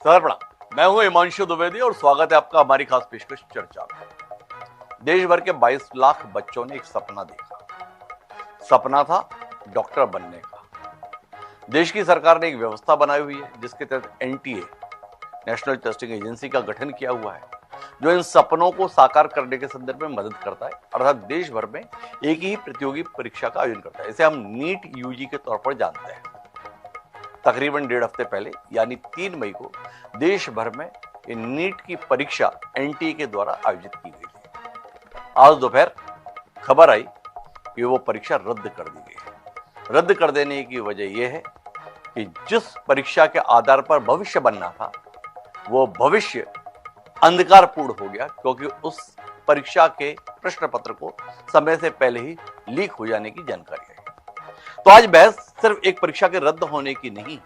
Sir प्रणाम। मैं हूं हिमांशु द्विवेदी और स्वागत है आपका हमारी खास पेशकश चर्चा में। देश भर के 22 लाख बच्चों ने एक सपना देखा। सपना था डॉक्टर बनने का। देश की सरकार ने एक व्यवस्था बनाई हुई है जिसके तहत एनटीए, नेशनल टेस्टिंग एजेंसी का गठन किया हुआ है, जो इन सपनों को साकार करने के संदर्भ में मदद करता है। अर्थात देश भर में एक ही प्रतियोगी परीक्षा का आयोजन करता है। इसे हम नीट यूजी के तौर पर जानते हैं। तकरीबन 1.5 हफ्ते पहले यानी 3 मई को देश भर में नीट की परीक्षा एनटीए के द्वारा आयोजित की गई थी। आज दोपहर खबर आई कि वो परीक्षा रद्द कर दी गई है। रद्द कर देने की वजह यह है कि जिस परीक्षा के आधार पर भविष्य बनना था वो भविष्य अंधकारपूर्ण हो गया, क्योंकि उस परीक्षा के प्रश्न पत्र को समय से पहले ही लीक हो जाने की जानकारी है। तो आज बहस सिर्फ एक परीक्षा के रद्द होने की नहीं,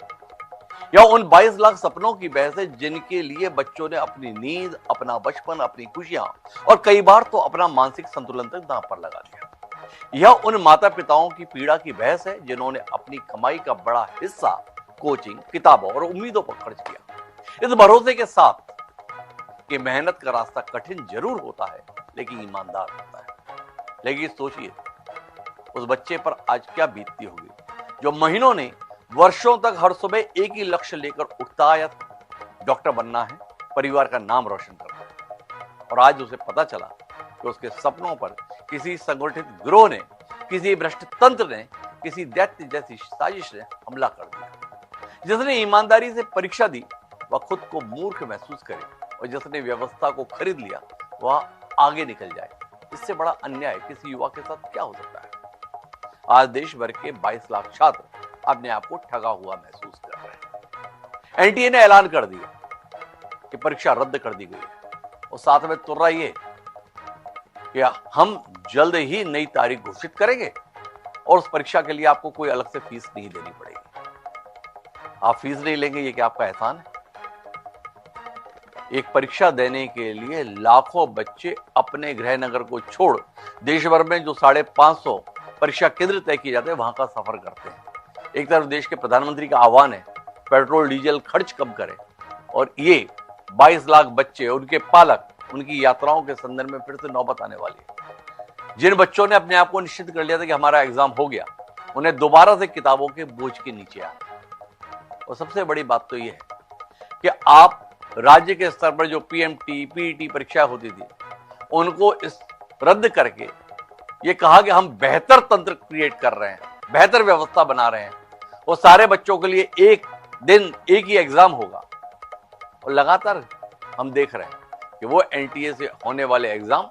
या उन 22 लाख सपनों की बहस है जिनके लिए बच्चों ने अपनी नींद, अपना बचपन, अपनी खुशियां और कई बार तो अपना मानसिक संतुलन तक दांव पर लगा दिया। यह उन माता पिताओं की पीड़ा की बहस है जिन्होंने अपनी कमाई का बड़ा हिस्सा कोचिंग, किताबों और उम्मीदों पर खर्च किया, इस भरोसे के साथ कि मेहनत का रास्ता कठिन जरूर होता है लेकिन ईमानदार होता है। लेकिन सोचिए उस बच्चे पर आज क्या बीतती होगी जो महीनों ने, वर्षों तक हर सुबह एक ही लक्ष्य लेकर उठता आया था, डॉक्टर बनना है, परिवार का नाम रोशन करना है। और आज उसे पता चला कि उसके सपनों पर किसी संगठित गिरोह ने, किसी भ्रष्ट तंत्र ने, किसी दैत्य जैसी साजिश ने हमला कर दिया। जिसने ईमानदारी से परीक्षा दी वह खुद को मूर्ख महसूस करे और जिसने व्यवस्था को खरीद लिया वह आगे निकल जाए। इससे बड़ा अन्याय किसी युवा के साथ क्या हो सकता है। आज देश भर के 22 लाख छात्र अपने आप को ठगा हुआ महसूस कर रहे हैं। एनटीए ने ऐलान कर दिया कि परीक्षा रद्द कर दी गई है और साथ में तुर्रा ये कि हम जल्द ही नई तारीख घोषित करेंगे और उस परीक्षा के लिए आपको कोई अलग से फीस नहीं देनी पड़ेगी। आप फीस नहीं लेंगे, ये क्या आपका एहसान है? एक परीक्षा देने के लिए लाखों बच्चे अपने गृह नगर को छोड़ देश भर में जो 550 परीक्षा केंद्र तय किए जाते हैं वहां का सफर करते हैं। एक तरफ देश के प्रधानमंत्री का आह्वान है पेट्रोल डीजल खर्च कम करें, और ये 22 लाख बच्चे, उनके पालक, उनकी यात्राओं के संदर्भ में फिर से नौबत आने वाली है। जिन बच्चों ने अपने आप को निश्चित कर लिया था कि हमारा एग्जाम हो गया, उन्हें दोबारा से किताबों के बोझ के नीचे आना। और सबसे बड़ी बात तो यह है कि आप राज्य के स्तर पर जो पीएमटी, पीईटी परीक्षा होती थी उनको इस रद्द करके ये कहा कि हम बेहतर तंत्र क्रिएट कर रहे हैं, बेहतर व्यवस्था बना रहे हैं, वो सारे बच्चों के लिए एक दिन एक ही एग्जाम होगा। और लगातार हम देख रहे हैं कि वो एनटीए से होने वाले एग्जाम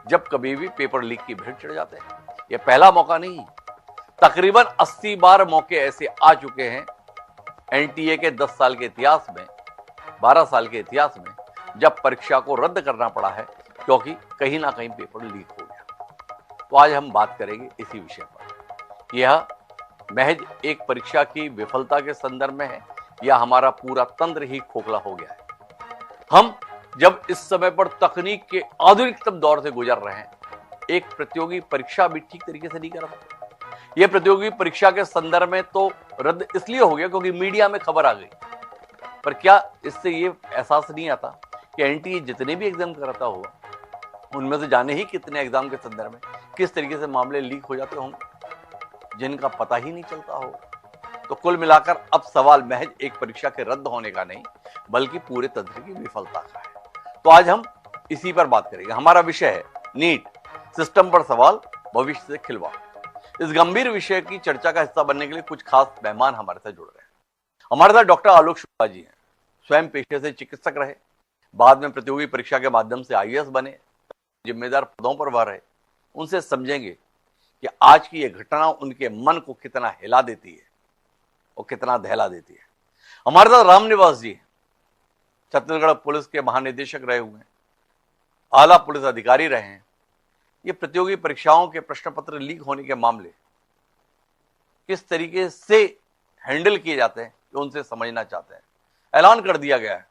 जब कभी भी पेपर लीक की भेंट चढ़ जाते हैं। ये पहला मौका नहीं, तकरीबन 80 बार मौके ऐसे आ चुके हैं एनटीए के 10 साल के इतिहास में, 12 साल के इतिहास में, जब परीक्षा को रद्द करना पड़ा है क्योंकि कहीं ना कहीं पेपर लीक हो गया। तो आज हम बात करेंगे इसी विषय पर। यह महज एक परीक्षा की विफलता के संदर्भ में है या हमारा पूरा तंत्र ही खोखला हो गया है। हम जब इस समय पर तकनीक के आधुनिकतम दौर से गुजर रहे हैं, एक प्रतियोगी परीक्षा भी ठीक तरीके से नहीं कर सकते। यह प्रतियोगी परीक्षा के संदर्भ में तो रद्द इसलिए हो गया क्योंकि मीडिया में खबर आ गई, पर क्या इससे ये एहसास नहीं आता कि एनटीए जितने भी एग्जाम कराता होगा उनमें से जाने ही कितने एग्जाम के संदर्भ में किस तरीके से मामले लीक हो जाते होंगे जिनका पता ही नहीं चलता हो। तो कुल मिलाकर अब सवाल महज एक परीक्षा के रद्द होने का नहीं बल्कि पूरे तंत्र की विफलता का है। तो आज हम इसी पर बात करेंगे। हमारा विषय है नीट, सिस्टम पर सवाल, भविष्य से खिलवाड़। इस गंभीर विषय की चर्चा का हिस्सा बनने के लिए कुछ खास मेहमान हमारे साथ जुड़ रहे हैं। हमारे साथ डॉक्टर आलोक शुक्ला जी हैं। स्वयं पेशे से चिकित्सक रहे, बाद में प्रतियोगी परीक्षा के माध्यम से आईएएस बने, जिम्मेदार पदों पर वह रहे। उनसे समझेंगे कि आज की यह घटना उनके मन को कितना हिला देती है और कितना दहला देती है। हमारे साथ रामनिवास जी हैं, छत्तीसगढ़ पुलिस के महानिदेशक रहे हुए हैं, आला पुलिस अधिकारी रहे हैं। ये प्रतियोगी परीक्षाओं के प्रश्न पत्र लीक होने के मामले किस तरीके से हैंडल किए जाते हैं ये उनसे समझना चाहते हैं। ऐलान कर दिया गया है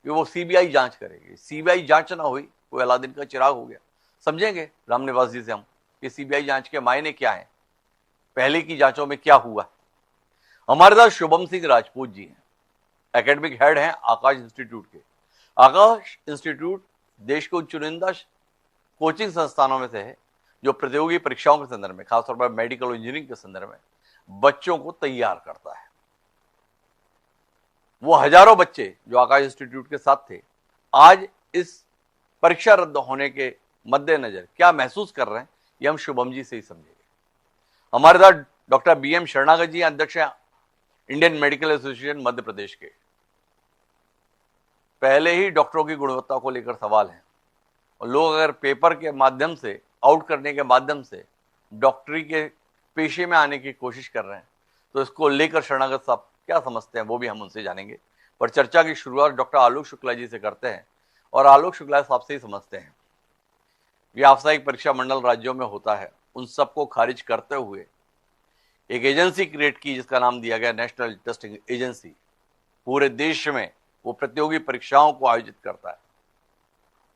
कि वो सीबीआई जांच करेगी। सीबीआई जांच ना हुई कोई अलादीन का चिराग हो गया। समझेंगे रामनिवास जी से हम कि सीबीआई जांच के मायने क्या है, पहले की जांचों में क्या हुआ। हमारे साथ शुभम सिंह राजपूत जी हैं, एकेडमिक हेड हैं आकाश इंस्टीट्यूट के। आकाश इंस्टीट्यूट देश के चुनिंदा कोचिंग संस्थानों में से है जो प्रतियोगी परीक्षाओं के संदर्भ में, खासतौर पर मेडिकल और इंजीनियरिंग के संदर्भ में बच्चों को तैयार करता है। वो हजारों बच्चे जो आकाश इंस्टीट्यूट के साथ थे, आज इस परीक्षा रद्द होने के मद्देनजर क्या महसूस कर रहे हैं, ये हम शुभम जी से ही समझेंगे। हमारे साथ डॉक्टर BM शरणागत जी, अध्यक्ष हैं Indian medical association Madhya Pradesh के। पहले ही डॉक्टरों की गुणवत्ता को लेकर सवाल है और लोग अगर पेपर के माध्यम से, आउट करने के माध्यम से डॉक्टरी के पेशे में आने की कोशिश कर रहे हैं, तो इसको लेकर शरणागत साहब क्या समझते हैं वो भी हम उनसे जानेंगे। पर चर्चा की शुरुआत डॉक्टर आलोक शुक्ला जी से करते हैं और आलोक शुक्ला साहब से ही समझते हैं। व्यावसायिक परीक्षा मंडल राज्यों में होता है, उन सबको खारिज करते हुए एक एजेंसी क्रिएट की जिसका नाम दिया गया नेशनल टेस्टिंग एजेंसी। पूरे देश में वो प्रतियोगी परीक्षाओं को आयोजित करता है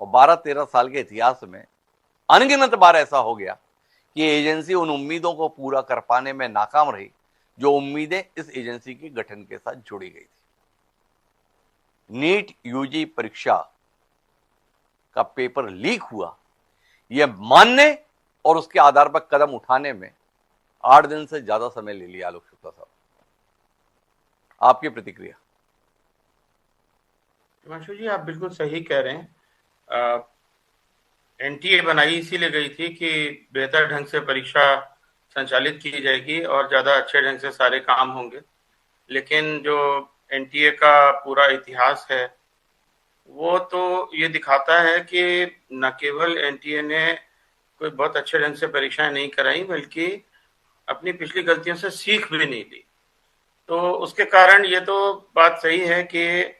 और 12-13 साल के इतिहास में अनगिनत बार ऐसा हो गया कि एजेंसी उन उम्मीदों को पूरा कर पाने में नाकाम रही जो उम्मीदें इस एजेंसी के गठन के साथ जुड़ी गई थी। नीट यूजी परीक्षा का पेपर लीक हुआ, यह मानने और उसके आधार पर कदम उठाने में 8 दिन से ज्यादा समय ले लिया। आलोक शुक्ला साहब, आपकी प्रतिक्रिया। हिमांशु जी, आप बिल्कुल सही कह रहे हैं। एनटीए बनाई इसीलिए गई थी कि बेहतर ढंग से परीक्षा संचालित की जाएगी और ज़्यादा अच्छे ढंग से सारे काम होंगे। लेकिन जो एनटीए का पूरा इतिहास है वो तो ये दिखाता है कि न केवल एनटीए ने कोई बहुत अच्छे ढंग से परीक्षाएं नहीं कराई, बल्कि अपनी पिछली गलतियों से सीख भी नहीं ली। तो उसके कारण ये तो बात सही है कि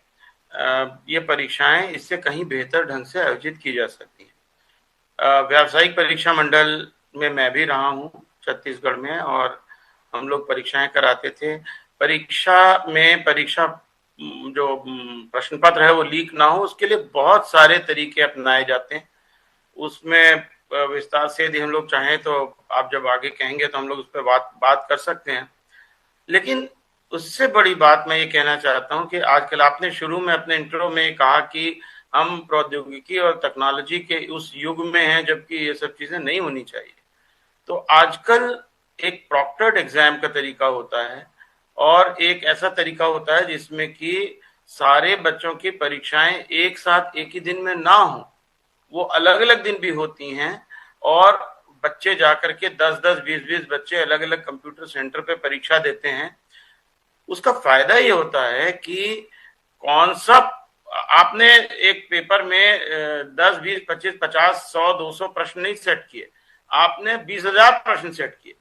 ये परीक्षाएं इससे कहीं बेहतर ढंग से आयोजित की जा सकती हैं। व्यावसायिक परीक्षा मंडल में मैं भी रहा हूँ छत्तीसगढ़ में, और हम लोग परीक्षाएं कराते थे। परीक्षा जो प्रश्न पत्र है वो लीक ना हो, उसके लिए बहुत सारे तरीके अपनाए जाते हैं। उसमें विस्तार से यदि हम लोग चाहें तो आप जब आगे कहेंगे तो हम लोग उस पर बात कर सकते हैं। लेकिन उससे बड़ी बात मैं ये कहना चाहता हूँ कि आजकल आपने शुरू में अपने इंट्रो में कहा कि हम प्रौद्योगिकी और टेक्नोलॉजी के उस युग में हैं जबकि ये सब चीजें नहीं होनी चाहिए। तो आजकल एक प्रॉक्टर्ड एग्जाम का तरीका होता है और एक ऐसा तरीका होता है जिसमें कि सारे बच्चों की परीक्षाएं एक साथ एक ही दिन में ना हो, वो अलग अलग दिन भी होती हैं और बच्चे जाकर के 10-10, 20-20 बच्चे अलग अलग कंप्यूटर सेंटर पे परीक्षा देते हैं। उसका फायदा ये होता है कि कौन सा आपने एक पेपर में 10, 20, 25, 50, 100, 200 प्रश्न नहीं सेट किए, आपने 20,000 प्रश्न सेट किए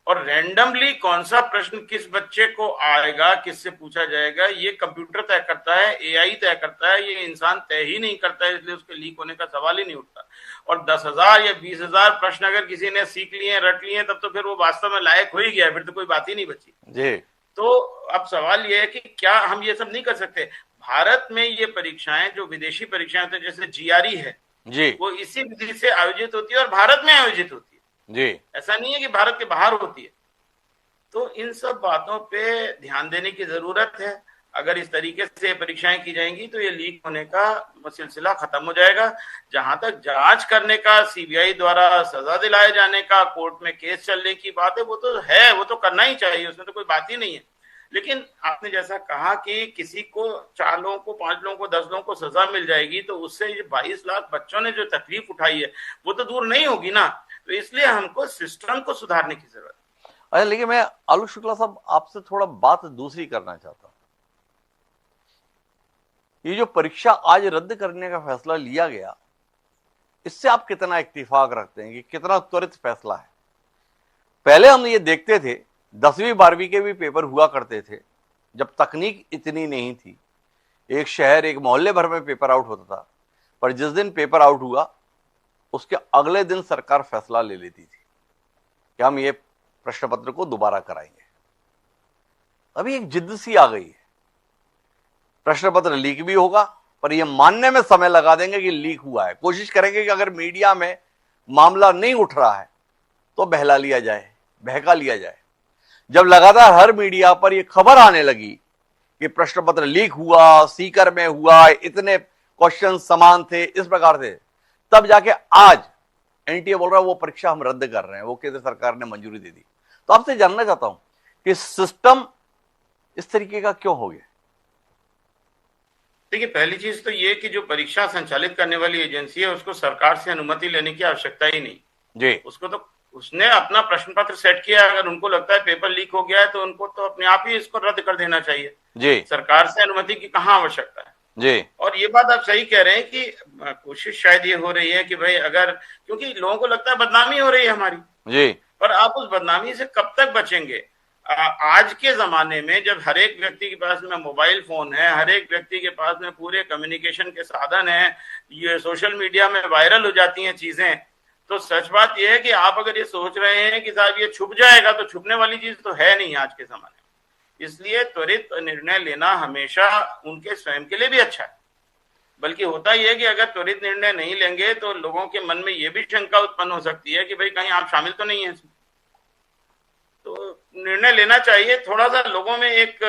और रैंडमली कौन सा प्रश्न किस बच्चे को आएगा, किससे पूछा जाएगा, ये कंप्यूटर तय करता है, एआई तय करता है, ये इंसान तय ही नहीं करता है, इसलिए उसके लीक होने का सवाल ही नहीं उठता। और 10,000 या 20,000 प्रश्न अगर किसी ने सीख लिए, रट लिए, तब तो फिर वो वास्तव में लायक हो ही गया, फिर तो कोई बात ही नहीं बची जी। तो अब सवाल ये है कि क्या हम ये सब नहीं कर सकते? भारत में ये परीक्षाएं जो विदेशी परीक्षाएं होती है, जैसे जीआरई है जी, वो इसी विधि से आयोजित होती है और भारत में आयोजित होती है जी। ऐसा नहीं है कि भारत के बाहर होती है। तो इन सब बातों पे ध्यान देने की जरूरत है। अगर इस तरीके से परीक्षाएं की जाएंगी तो ये लीक होने का सिलसिला खत्म हो जाएगा। जहां तक जांच करने का, सीबीआई द्वारा सजा दिलाए जाने का, कोर्ट में केस चलने की बात है, वो तो करना ही चाहिए, उसमें तो कोई बात ही नहीं है। लेकिन आपने जैसा कहा कि किसी को 4 लोगों को, 5 लोगों को, 10 लोगों को सजा मिल जाएगी, तो उससे ये 22 लाख बच्चों ने जो तकलीफ उठाई है वो तो दूर नहीं होगी ना। तो इसलिए हमको सिस्टम को सुधारने की जरूरत है। अच्छा, लेकिन मैं आलोक शुक्ला साहब आपसे थोड़ा बात दूसरी करना चाहता हूं। ये जो परीक्षा आज रद्द करने का फैसला लिया गया, इससे आप कितना इत्तेफाक रखते हैं कि कितना त्वरित फैसला है? पहले हम ये देखते थे 10वीं 12वीं के भी पेपर हुआ करते थे जब तकनीक इतनी नहीं थी, एक शहर, एक मोहल्ले भर में पेपर आउट होता था, पर जिस दिन पेपर आउट हुआ उसके अगले दिन सरकार फैसला ले लेती थी कि हम ये प्रश्न पत्र को दोबारा कराएंगे। अभी एक जिद्द सी आ गई है, प्रश्न पत्र लीक भी होगा पर यह मानने में समय लगा देंगे कि लीक हुआ है। कोशिश करेंगे कि अगर मीडिया में मामला नहीं उठ रहा है तो बहला लिया जाए, बहका लिया जाए। जब लगातार हर मीडिया पर यह खबर आने लगी कि प्रश्न पत्र लीक हुआ, सीकर में हुआ, इतने क्वेश्चन समान थे, इस प्रकार से, तब जाके आज एनटीए बोल रहा है वो परीक्षा हम रद्द कर रहे हैं, वो केंद्र सरकार ने मंजूरी दे दी। तो आपसे जानना चाहता हूं कि सिस्टम इस तरीके का क्यों हो गया? देखिए, पहली चीज तो ये कि जो परीक्षा संचालित करने वाली एजेंसी है उसको सरकार से अनुमति लेने की आवश्यकता ही नहीं जी। उसको तो उसने अपना प्रश्न पत्र सेट किया, अगर उनको लगता है पेपर लीक हो गया है तो उनको तो अपने आप ही इसको रद्द कर देना चाहिए जी। सरकार से अनुमति की कहाँ आवश्यकता है जी। और ये बात आप सही कह रहे हैं कि कोशिश शायद ये हो रही है कि भाई अगर, क्योंकि लोगों को लगता है बदनामी हो रही है हमारी जी, पर आप उस बदनामी से कब तक बचेंगे? आज के जमाने में जब हर एक व्यक्ति के पास में मोबाइल फोन है, हर एक व्यक्ति के पास में पूरे कम्युनिकेशन के साधन है, ये सोशल मीडिया में वायरल हो जाती हैं चीजें, तो सच बात यह है कि आप अगर ये सोच रहे हैं कि साहब ये छुप जाएगा, तो छुपने वाली चीज तो है नहीं आज के जमाने में। इसलिए त्वरित निर्णय लेना हमेशा उनके स्वयं के लिए भी अच्छा है, बल्कि होता यह है कि अगर त्वरित निर्णय नहीं लेंगे तो लोगों के मन में यह भी शंका उत्पन्न हो सकती है कि भाई कहीं आप शामिल तो नहीं है इसमें। तो निर्णय लेना चाहिए। थोड़ा सा लोगों में एक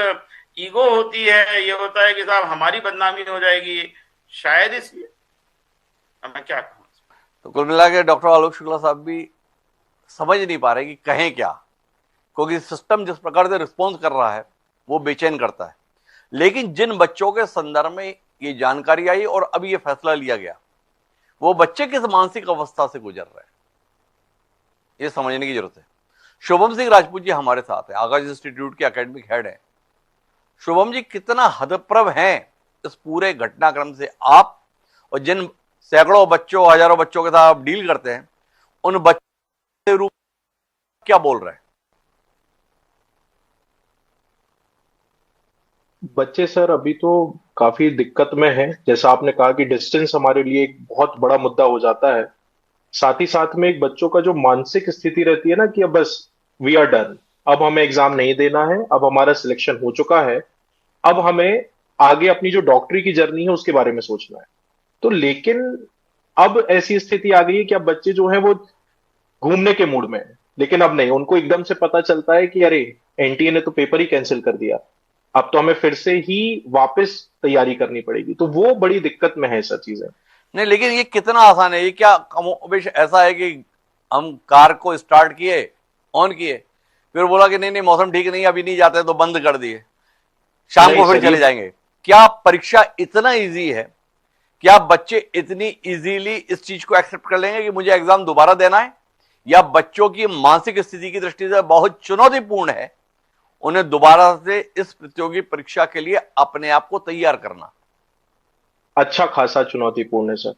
ईगो होती है, ये होता है कि साहब हमारी बदनामी हो जाएगी, शायद इसलिए। अब मैं क्या कहूँ? तो कुल मिला के डॉक्टर आलोक शुक्ला साहब भी समझ नहीं पा रहे कि कहें क्या, क्योंकि सिस्टम जिस प्रकार से रिस्पॉन्स कर रहा है वो बेचैन करता है। लेकिन जिन बच्चों के संदर्भ में ये जानकारी आई और अभी ये फैसला लिया गया, वो बच्चे किस मानसिक अवस्था से गुजर रहे हैं, ये समझने की जरूरत है। शुभम सिंह राजपूत जी हमारे साथ है, आकाश इंस्टीट्यूट के एकेडमिक हेड हैं। शुभम जी, कितना हतप्रभ हैं इस पूरे घटनाक्रम से आप, और जिन सैकड़ों बच्चों, हजारों बच्चों के साथ आप डील करते हैं, उन बच्चों के रूप क्या बोल रहे हैं? बच्चे सर अभी तो काफी दिक्कत में हैं। जैसा आपने कहा कि डिस्टेंस हमारे लिए एक बहुत बड़ा मुद्दा हो जाता है। साथ ही साथ में एक बच्चों का जो मानसिक स्थिति रहती है ना कि अब बस वी आर डन, अब हमें एग्जाम नहीं देना है, अब हमारा सिलेक्शन हो चुका है, अब हमें आगे अपनी जो डॉक्टरी की जर्नी है उसके बारे में सोचना है। तो लेकिन अब ऐसी स्थिति आ गई है कि अब बच्चे जो है वो घूमने के मूड में है, लेकिन अब नहीं, उनको एकदम से पता चलता है कि अरे एनटीए ने तो पेपर ही कैंसिल कर दिया, अब तो हमें फिर से ही वापस तैयारी करनी पड़ेगी। तो वो बड़ी दिक्कत में है सब चीजें। नहीं, लेकिन ये कितना आसान है? ये क्या कमोबेश ऐसा है कि हम कार को स्टार्ट किए, ऑन किए, फिर बोला कि नहीं नहीं मौसम ठीक नहीं, अभी नहीं जाते, तो बंद कर दिए, शाम को फिर चले जाएंगे? क्या परीक्षा इतना इजी है? क्या बच्चे इतनी इजीली इस चीज को एक्सेप्ट कर लेंगे कि मुझे एग्जाम दोबारा देना है? या बच्चों की मानसिक स्थिति की दृष्टि से बहुत चुनौतीपूर्ण है उन्हें दोबारा से इस प्रतियोगी परीक्षा के लिए अपने आप को तैयार करना? अच्छा खासा चुनौतीपूर्ण है सर,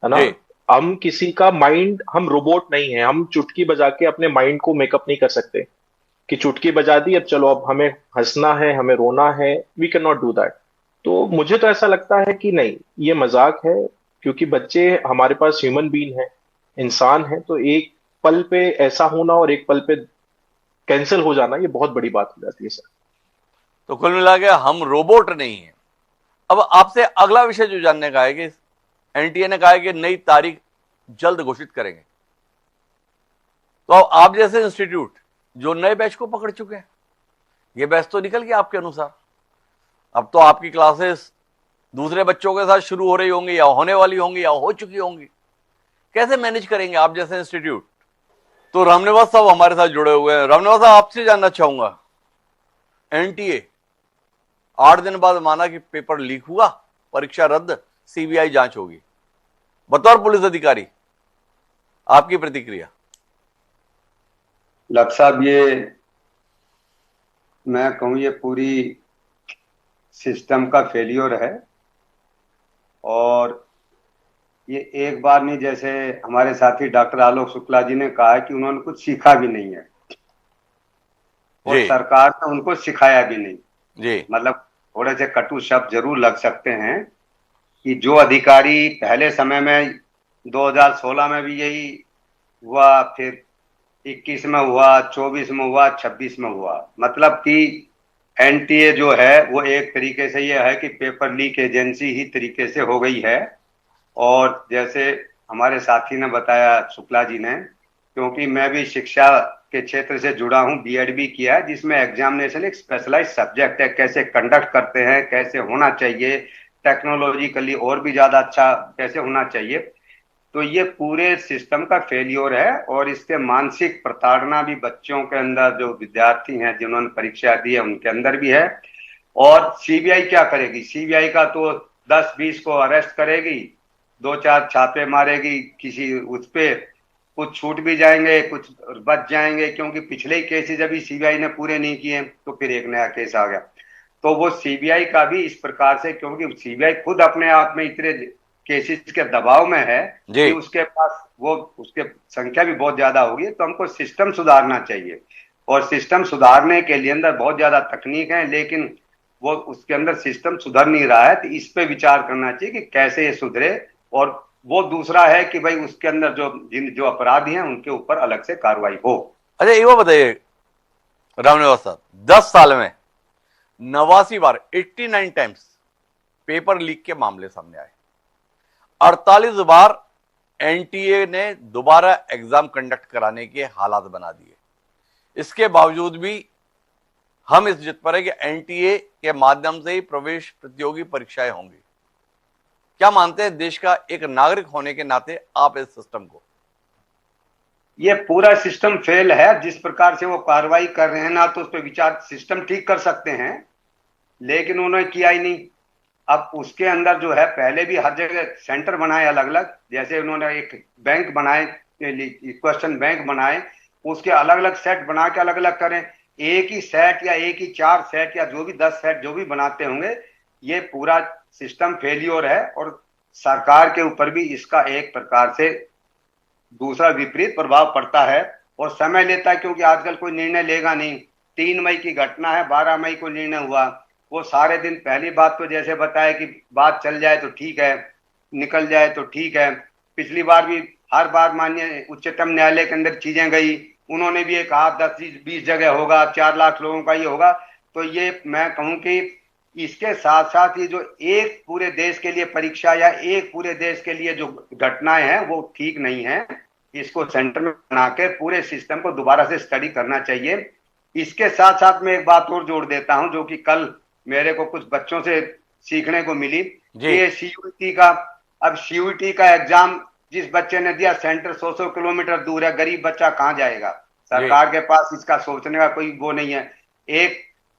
है ना। जी। हम किसी का माइंड, हम रोबोट नहीं है, हम चुटकी बजा के अपने माइंड को मेकअप नहीं कर सकते कि चुटकी बजा दी, अब चलो अब हमें हंसना है, हमें रोना है। We can not do that. तो मुझे तो ऐसा लगता है कि नहीं, ये मजाक है, क्योंकि बच्चे हमारे पास ह्यूमन बीइंग है, इंसान है। तो एक पल पे ऐसा होना और एक पल पे कैंसिल हो जाना, ये बहुत बड़ी बात हो जाती है सर। तो कुल मिला के हम रोबोट नहीं है। अब आपसे अगला विषय जो जानने का है कि एनटीए ने कहा है कि नई तारीख जल्द घोषित करेंगे, तो आप जैसे इंस्टीट्यूट जो नए बैच को पकड़ चुके हैं, ये बैच तो निकल गया आपके अनुसार, अब तो आपकी क्लासेस दूसरे बच्चों के साथ शुरू हो रही होंगी या होने वाली होंगी या हो चुकी होंगी, कैसे मैनेज करेंगे आप जैसे इंस्टीट्यूट? तो रामनिवास साहब हमारे साथ जुड़े हुए हैं। रामनिवास साहब, आपसे जानना चाहूंगा, एनटीए 8 दिन बाद माना कि पेपर लीक हुआ, परीक्षा रद्द, सीबीआई जांच होगी, बतौर पुलिस अधिकारी आपकी प्रतिक्रिया? लक साहब, ये मैं कहूँ ये पूरी सिस्टम का फेलियर है, और ये एक बार नहीं, जैसे हमारे साथी डॉक्टर आलोक शुक्ला जी ने कहा है कि उन्होंने कुछ सीखा भी नहीं है और सरकार ने उनको सिखाया भी नहीं जी। मतलब थोड़े से कटु शब्द जरूर लग सकते हैं कि जो अधिकारी पहले समय में 2016 में भी यही हुआ, फिर 21 में हुआ, 24 में हुआ, 26 में हुआ, मतलब कि एनटीए जो है वो एक तरीके से ये है कि पेपर लीक एजेंसी ही तरीके से हो गई है। और जैसे हमारे साथी ने बताया, शुक्ला जी ने, क्योंकि मैं भी शिक्षा के क्षेत्र से जुड़ा हूँ, बीएड भी किया है, जिसमें एग्जामिनेशन एक स्पेशलाइज सब्जेक्ट है, कैसे कंडक्ट करते हैं, कैसे होना चाहिए, टेक्नोलॉजिकली और भी ज्यादा अच्छा कैसे होना चाहिए। तो ये पूरे सिस्टम का फेलियर है और इससे मानसिक प्रताड़ना भी बच्चों के अंदर, जो विद्यार्थी हैं जिन्होंने परीक्षा दी है उनके अंदर भी है। और सीबीआई क्या करेगी? सीबीआई का तो 10-20 को अरेस्ट करेगी, 2-4 छापे मारेगी, किसी उस पे कुछ छूट भी जाएंगे, कुछ बच जाएंगे, क्योंकि पिछले ही केसेस अभी सीबीआई ने पूरे नहीं किए, तो फिर एक नया केस आ गया। तो वो सीबीआई का भी इस प्रकार से, क्योंकि सीबीआई खुद अपने आप में इतने केसेस के दबाव में है कि उसके पास वो उसके संख्या भी बहुत ज्यादा होगी। तो हमको सिस्टम सुधारना चाहिए, और सिस्टम सुधारने के लिए अंदर बहुत ज्यादा तकनीक है, लेकिन वो उसके अंदर सिस्टम सुधर नहीं रहा है। तो इस पे विचार करना चाहिए कि कैसे ये सुधरे। और वो दूसरा है कि भाई उसके अंदर जो अपराधी हैं उनके ऊपर अलग से कार्रवाई हो। अच्छा ये वो बताइए रामनिवास साहब, 10 साल में 89 बार 89 टाइम्स पेपर लीक के मामले सामने आए, 48 बार एनटीए ने दोबारा एग्जाम कंडक्ट कराने के हालात बना दिए। इसके बावजूद भी हम इस जिद पर है कि एनटीए के माध्यम से ही प्रवेश प्रतियोगी परीक्षाएं होंगी। क्या मानते हैं देश का एक नागरिक होने के नाते आप इस सिस्टम को? ये पूरा सिस्टम फेल है। जिस प्रकार से वो कार्रवाई कर रहे हैं ना, तो उस पर विचार, सिस्टम ठीक कर सकते हैं, लेकिन उन्होंने किया ही नहीं। अब उसके अंदर जो है, पहले भी हर जगह सेंटर बनाए अलग अलग, जैसे उन्होंने एक बैंक बनाए, क्वेश्चन बैंक बनाए, उसके अलग अलग सेट बना के अलग अलग करें। एक ही सेट या एक ही 4 सेट या जो भी 10 सेट जो भी बनाते होंगे, ये पूरा सिस्टम फेलियर है। और सरकार के ऊपर भी इसका एक प्रकार से दूसरा विपरीत प्रभाव पड़ता है और समय लेता है, क्योंकि आजकल कोई निर्णय लेगा नहीं। 3 मई की घटना है, 12 मई को निर्णय हुआ। वो सारे दिन, पहली बात तो जैसे बताया कि बात चल जाए तो ठीक है, निकल जाए तो ठीक है। पिछली बार भी हर बार माननीय उच्चतम न्यायालय के अंदर चीजें गई, उन्होंने भी एक 10-20 जगह होगा, 4 लाख लोगों का ये होगा। तो ये मैं कहूं कि इसके साथ साथ ये जो एक पूरे देश के लिए परीक्षा या एक पूरे देश के लिए जो घटनाएं हैं वो ठीक नहीं है। इसको सेंटर में बना के पूरे सिस्टम को दोबारा से स्टडी करना चाहिए। इसके साथ साथ मैं एक बात और जोड़ देता हूं, जो कि कल मेरे को कुछ बच्चों से सीखने को मिली कि ये सीयूईटी का, अब सीयूईटी का एग्जाम जिस बच्चे ने दिया, सेंटर 100 किलोमीटर दूर है, गरीब बच्चा कहाँ जाएगा? सरकार के पास इसका सोचने का कोई वो नहीं है।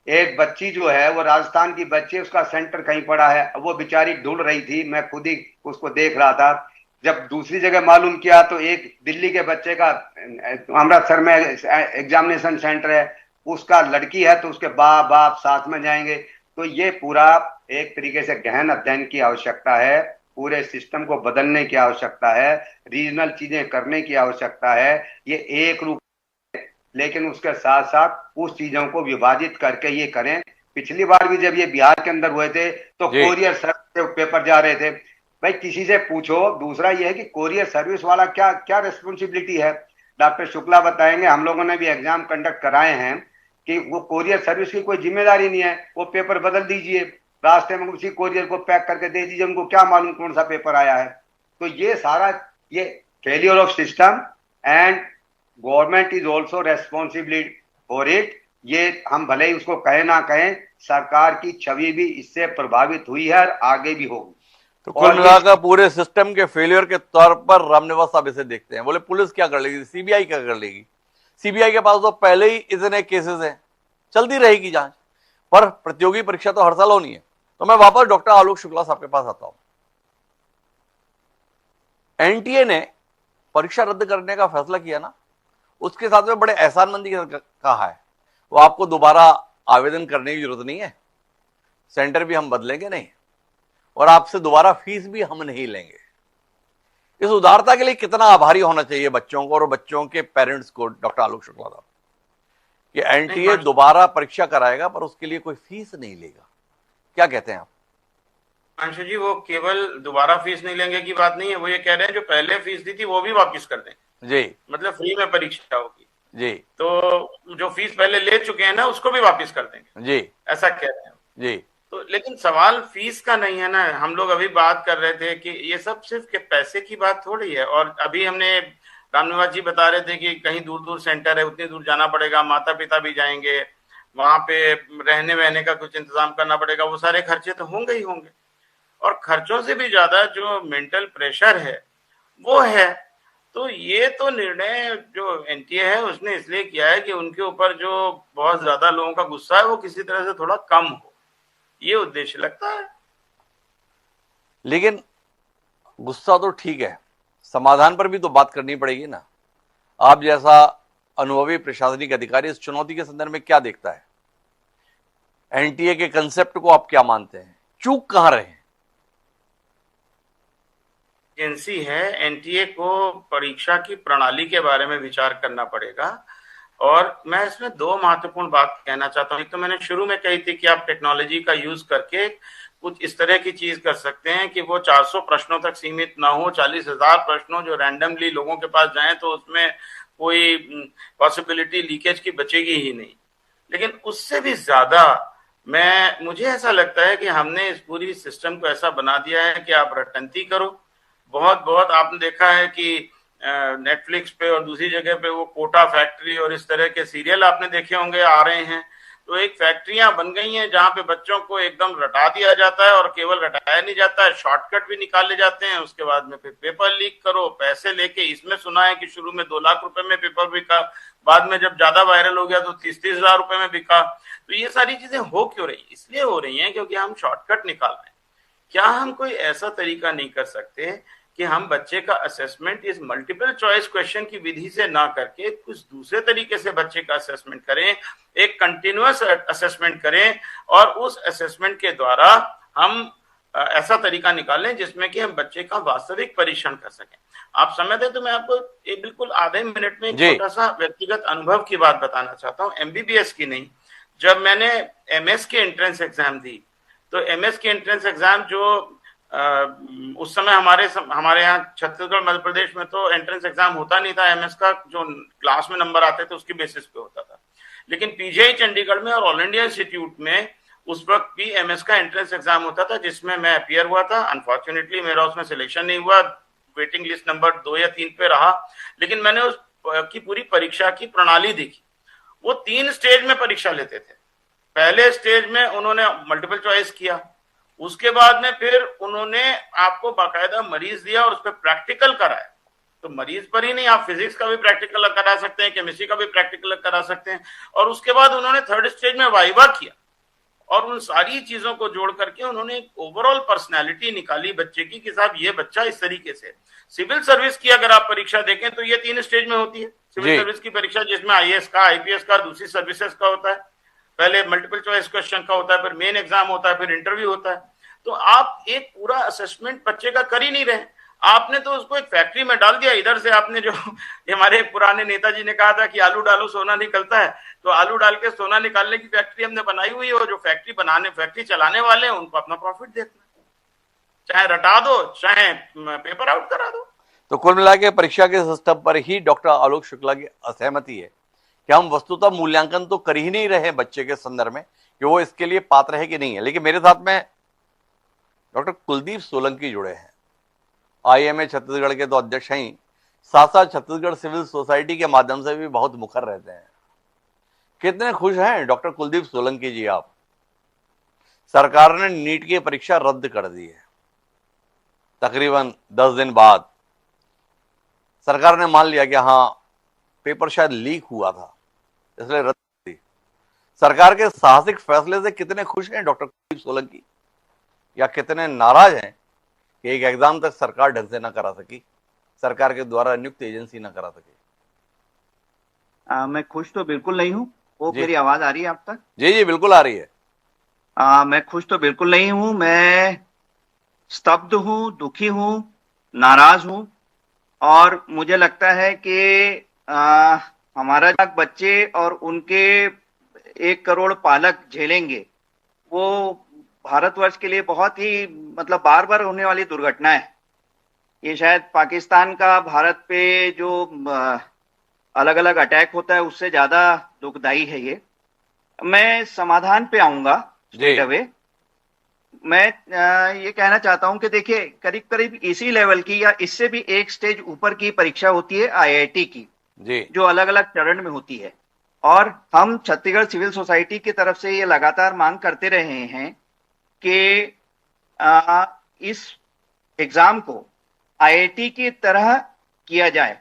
एक बच्ची जो है वो राजस्थान की बच्ची, उसका सेंटर कहीं पड़ा है, वो बेचारी ढूंढ रही थी, मैं खुद ही उसको देख रहा था। जब दूसरी जगह मालूम किया तो एक दिल्ली के बच्चे का अमृतसर में एग्जामिनेशन सेंटर है, उसका लड़की है, तो उसके बाप साथ में जाएंगे। तो ये पूरा एक तरीके से गहन अध्ययन की आवश्यकता है, पूरे सिस्टम को बदलने की आवश्यकता है, रीजनल चीजें करने की आवश्यकता है। ये एक रूप, लेकिन उसके साथ साथ उस चीजों को विभाजित करके ये करें। पिछली बार भी जब ये बिहार के अंदर हुए थे तो कोरियर सर्विस से पेपर जा रहे थे। भाई किसी से पूछो। दूसरा ये है कि कोरियर सर्विस वाला क्या क्या रिस्पॉन्सिबिलिटी है, डॉक्टर शुक्ला बताएंगे। हम लोगों ने भी एग्जाम कंडक्ट कराए हैं कि वो कोरियर सर्विस की कोई जिम्मेदारी नहीं है, वो पेपर बदल दीजिए, रास्ते में उसी कोरियर को पैक करके दे दीजिए, उनको क्या मालूम कौन सा पेपर आया है। तो ये सारा ये failure of system and government is also responsible for it. ये हम भले ही उसको कहे ना कहें, सरकार की छवि भी इससे प्रभावित हुई है और आगे भी होगी। तो कुल मिलाकर पूरे सिस्टम के फेलियर के तौर पर रामनिवास साहब इसे देखते हैं। बोले पुलिस क्या कर लेगी, सीबीआई क्या कर लेगी? सीबीआई के पास तो पहले ही इतने केसेस हैं, चलती रहेगी जांच, पर प्रतियोगी परीक्षा तो हर साल होनी है। तो मैं वापस डॉक्टर आलोक शुक्ला साहब के पास आता हूं। एनटीए ने परीक्षा रद्द करने का फैसला किया ना, उसके साथ में बड़े एहसानमंदी कहा है, वो आपको दोबारा आवेदन करने की जरूरत नहीं है, सेंटर भी हम बदलेंगे नहीं और आपसे दोबारा फीस भी हम नहीं लेंगे। इस उदारता के लिए कितना आभारी होना चाहिए बच्चों को और बच्चों के पेरेंट्स को, डॉक्टर आलोक शुक्ला साहब, कि एनटीए दोबारा परीक्षा कराएगा पर उसके लिए कोई फीस नहीं लेगा। क्या कहते हैं आप? अंशु जी, वो केवल दोबारा फीस नहीं लेंगे की बात नहीं है, वो ये कह रहे हैं जो पहले फीस दी थी वो भी वापस कर दें जी, मतलब फ्री में परीक्षा होगी जी। तो जो फीस पहले ले चुके हैं ना उसको भी वापस कर देंगे जी, ऐसा कह रहे हैं जी। तो लेकिन सवाल फीस का नहीं है ना। हम लोग अभी बात कर रहे थे कि ये सब सिर्फ के पैसे की बात थोड़ी है। और अभी हमने रामनिवास जी बता रहे थे कि कहीं दूर दूर सेंटर है, उतनी दूर जाना पड़ेगा, माता पिता भी जाएंगे, वहां पे रहने वहने का कुछ इंतजाम करना पड़ेगा, वो सारे खर्चे तो होंगे ही होंगे। और खर्चों से भी ज्यादा जो मेंटल प्रेशर है वो है। तो ये तो निर्णय जो एनटीए है उसने इसलिए किया है कि उनके ऊपर जो बहुत ज्यादा लोगों का गुस्सा है वो किसी तरह से थोड़ा कम हो, ये उद्देश्य लगता है। लेकिन गुस्सा तो ठीक है, समाधान पर भी तो बात करनी पड़ेगी ना। आप जैसा अनुभवी प्रशासनिक अधिकारी इस चुनौती के संदर्भ में क्या देखता है? एनटीए के कंसेप्ट को आप क्या मानते हैं? चूक कहां रहे हैं? एजेंसी है, एनटीए को परीक्षा की प्रणाली के बारे में विचार करना पड़ेगा। और मैं इसमें दो महत्वपूर्ण बात कहना चाहता हूँ। एक तो मैंने शुरू में कही थी कि आप टेक्नोलॉजी का यूज करके कुछ इस तरह की चीज कर सकते हैं कि वो 400 प्रश्नों तक सीमित ना हो, 40,000 प्रश्नों जो रैंडमली लोगों के पास जाएं तो उसमें कोई पॉसिबिलिटी लीकेज की बचेगी ही नहीं। लेकिन उससे भी ज्यादा मुझे ऐसा लगता है कि हमने इस पूरी सिस्टम को ऐसा बना दिया है कि आप रटंती करो। बहुत बहुत आपने देखा है कि नेटफ्लिक्स पे और दूसरी जगह पे वो कोटा फैक्ट्री और इस तरह के सीरियल आपने देखे होंगे आ रहे हैं। तो एक फैक्ट्रियां बन गई हैं जहां पे बच्चों को एकदम रटा दिया जाता है, और केवल रटाया नहीं जाता है, शॉर्टकट भी निकाले जाते हैं। उसके बाद में फिर पेपर लीक करो पैसे लेके। इसमें सुना है कि शुरू में 2 लाख रुपए में पेपर बिका, बाद में जब ज्यादा वायरल हो गया तो 30-30 हजार रुपए में बिका। तो ये सारी चीजें हो क्यों रही? इसलिए हो रही हैं क्योंकि हम शॉर्टकट निकाल रहे हैं। क्या हम कोई ऐसा तरीका नहीं कर सकते कि हम बच्चे का असेसमेंट इस मल्टीपल चॉइस क्वेश्चन की विधि से ना करके कुछ दूसरे तरीके से बच्चे का असेसमेंट करें, एक कंटिन्यूअस असेसमेंट करें, और उस असेसमेंट के द्वारा हम ऐसा तरीका निकालें जिसमें कि हम बच्चे का वास्तविक परीक्षण कर सकें। आप समय दें तो मैं आपको एक बिल्कुल आधे मिनट में एक छोटा सा व्यक्तिगत अनुभव की बात बताना चाहता हूँ, एमबीबीएस की नहीं। जब मैंने एमएस के एंट्रेंस एग्जाम दी, तो एमएस के एंट्रेंस एग्जाम जो उस समय हमारे यहाँ छत्तीसगढ़ मध्य प्रदेश में तो एंट्रेंस एग्जाम होता नहीं था, एमएस का जो क्लास में नंबर आते थे उसके बेसिस पे होता था। लेकिन पीजीआई चंडीगढ़ में और ऑल इंडिया इंस्टीट्यूट में उस वक्त भी एमएस का एंट्रेंस एग्जाम होता था, जिसमें मैं अपियर हुआ था। अनफॉर्चुनेटली मेरा उसमें सिलेक्शन नहीं हुआ, वेटिंग लिस्ट नंबर 2 या 3 पे रहा। लेकिन मैंने उस की पूरी परीक्षा की प्रणाली देखी। वो 3 स्टेज में परीक्षा लेते थे। पहले स्टेज में उन्होंने मल्टीपल चॉइस किया, उसके बाद में फिर उन्होंने आपको बाकायदा मरीज दिया और उस पर प्रैक्टिकल कराया। तो मरीज पर ही नहीं, आप फिजिक्स का भी प्रैक्टिकल करा सकते हैं, केमिस्ट्री का भी प्रैक्टिकल करा सकते हैं। और उसके बाद उन्होंने 3rd स्टेज में वाइवा किया, और उन सारी चीजों को जोड़ करके उन्होंने एक ओवरऑल पर्सनैलिटी निकाली बच्चे की कि साहब ये बच्चा इस तरीके से। सिविल सर्विस की अगर आप परीक्षा देखें तो ये 3 स्टेज में होती है सिविल सर्विस की परीक्षा, जिसमें आईएएस का, आईपीएस का, दूसरी सर्विसेज का होता है। पहले मल्टीपल चॉइस क्वेश्चन का होता है, फिर मेन एग्जाम होता है, फिर इंटरव्यू होता है। तो आप एक पूरा असेसमेंट बच्चे का कर ही नहीं रहे। आपने तो उसको एक फैक्ट्री में डाल दिया। इधर से आपने जो हमारे पुराने नेताजी ने कहा था कि आलू डालो सोना निकलता है, तो आलू डाल के सोना निकालने की फैक्ट्री हमने बनाई हुई है। और जो फैक्ट्री चलाने वाले हैं उनको अपना प्रॉफिट देखना, चाहे रटा दो चाहे पेपर आउट करा दो। तो कुल मिला के परीक्षा के सिस्टम पर ही डॉक्टर आलोक शुक्ला की असहमति है कि हम वस्तुतः मूल्यांकन तो कर ही नहीं रहे बच्चे के संदर्भ में कि वो इसके लिए पात्र है कि नहीं है। लेकिन मेरे साथ में डॉक्टर कुलदीप सोलंकी जुड़े हैं, आईएमए छत्तीसगढ़ के तो अध्यक्ष हैं, साथ साथ छत्तीसगढ़ सिविल सोसाइटी के माध्यम से भी बहुत मुखर रहते हैं। कितने खुश हैं डॉक्टर कुलदीप सोलंकी जी आप? सरकार ने नीट की परीक्षा रद्द कर दी है। तकरीबन 10 दिन बाद सरकार ने मान लिया कि हाँ पेपर शायद लीक हुआ था, इसलिए रद्द कर दी। सरकार के साहसिक फैसले से कितने खुश हैं डॉक्टर कुलदीप सोलंकी, या कितने नाराज हैं कि एक एग्जाम तक सरकार ढंग से ना करा सकी, सरकार के द्वारा नियुक्त एजेंसी ना करा सकी? मैं खुश तो बिल्कुल नहीं हूँ। वो मेरी आवाज आ रही है आप तक? जी जी बिल्कुल आ रही है। मैं खुश तो बिल्कुल नहीं हूँ। मैं स्तब्ध हूँ, दुखी हूँ, नाराज हूँ। और मुझे लगता है कि हमारा बच्चे और उनके 1 करोड़ पालक झेलेंगे, वो भारतवर्ष के लिए बहुत ही मतलब बार बार होने वाली दुर्घटना है। ये शायद पाकिस्तान का भारत पे जो अलग अलग अटैक होता है उससे ज्यादा दुखदाई है ये। मैं समाधान पे आऊंगा स्ट्रेट अवे। मैं ये कहना चाहता हूं कि देखिए करीब करीब इसी लेवल की या इससे भी एक स्टेज ऊपर की परीक्षा होती है आईआईटी की, जी जो अलग अलग चरण में होती है। और हम छत्तीसगढ़ सिविल सोसाइटी की तरफ से ये लगातार मांग करते रहे हैं कि इस एग्जाम को आईआईटी की तरह किया जाए।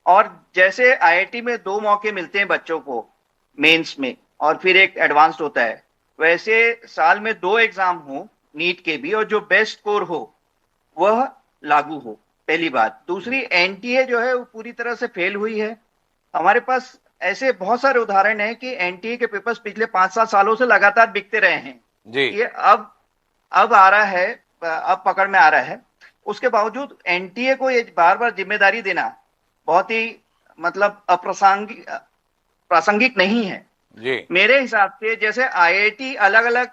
और जैसे आईआईटी में 2 मौके मिलते हैं बच्चों को मेंस में और फिर एक एडवांस्ड होता है, वैसे साल में 2 एग्जाम हो नीट के भी, और जो बेस्ट स्कोर हो वह लागू हो, पहली बात। दूसरी, एनटीए जो है वो पूरी तरह से फेल हुई है। हमारे पास ऐसे बहुत सारे उदाहरण हैं कि एनटीए के पेपर्स पिछले 5-7 सालों से लगातार बिकते रहे हैं। जी ये अब आ रहा है, अब पकड़ में आ रहा है। उसके बावजूद एनटीए को ये बार बार जिम्मेदारी देना बहुत ही मतलब प्रासंगिक नहीं है। जी मेरे हिसाब से जैसे आईआईटी अलग अलग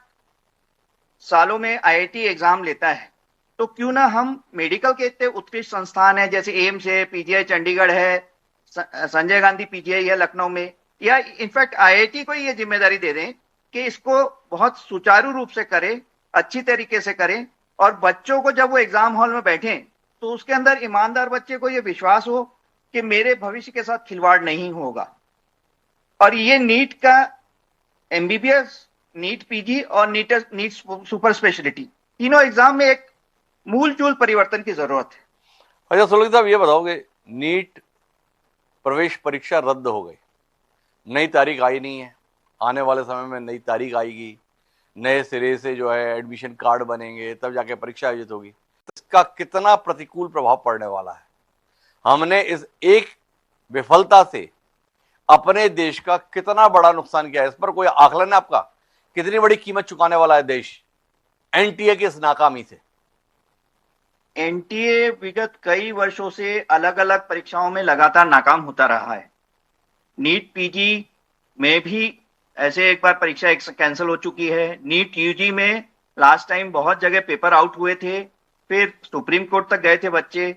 सालों में आईआईटी एग्जाम लेता है, तो क्यों ना हम मेडिकल के इतने उत्कृष्ट संस्थान है जैसे एम्स है, पीजीआई चंडीगढ़ है, संजय गांधी पीजीआई है लखनऊ में, या इनफैक्ट आईआईटी को ये जिम्मेदारी दे दें कि इसको बहुत सुचारू रूप से करें, अच्छी तरीके से करें, और बच्चों को जब वो एग्जाम हॉल में बैठे तो उसके अंदर ईमानदार बच्चे को ये विश्वास हो कि मेरे भविष्य के साथ खिलवाड़ नहीं होगा। और ये नीट का एमबीबीएस, नीट पीजी और नीट सुपर स्पेशलिटी, तीनों एग्जाम में एक मूल चूल परिवर्तन की जरूरत है। अच्छा सोलंकी साहब, ये बताओगे, नीट प्रवेश परीक्षा रद्द हो गई, नई तारीख आई नहीं है, आने वाले समय में नई तारीख आएगी, नए सिरे से जो है एडमिशन कार्ड बनेंगे, तब जाके परीक्षा आयोजित होगी। इसका कितना प्रतिकूल प्रभाव पड़ने वाला है? हमने इस एक विफलता से अपने देश का कितना बड़ा नुकसान किया है, इस पर कोई आकलन है आपका? कितनी बड़ी कीमत चुकाने वाला है देश एनटीए की इस नाकामी से? एनटीए विगत कई वर्षों से अलग अलग परीक्षाओं में लगातार नाकाम होता रहा है। नीट पीजी में भी ऐसे एक बार परीक्षा कैंसिल हो चुकी है। नीट यूजी में लास्ट टाइम बहुत जगह पेपर आउट हुए थे, फिर सुप्रीम कोर्ट तक गए थे बच्चे।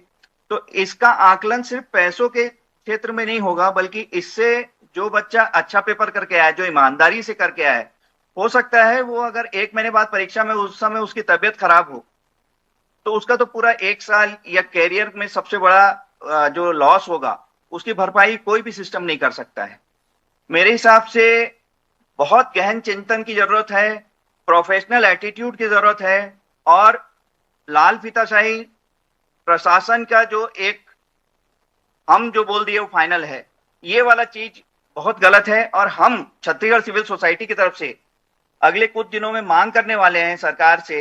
तो इसका आकलन सिर्फ पैसों के क्षेत्र में नहीं होगा, बल्कि इससे जो बच्चा अच्छा पेपर करके आया, जो ईमानदारी से करके आया, हो सकता है वो अगर 1 महीने बाद परीक्षा में उस समय उसकी तबीयत खराब हो तो उसका तो पूरा 1 साल या कैरियर में सबसे बड़ा जो लॉस होगा उसकी भरपाई कोई भी सिस्टम नहीं कर सकता है। मेरे हिसाब से बहुत गहन चिंतन की जरूरत है, प्रोफेशनल एटीट्यूड की जरूरत है, और लाल फीताशाही प्रशासन का जो एक हम जो बोल दिए वो फाइनल है, ये वाला चीज बहुत गलत है। और हम छत्तीसगढ़ सिविल सोसाइटी की तरफ से अगले कुछ दिनों में मांग करने वाले हैं सरकार से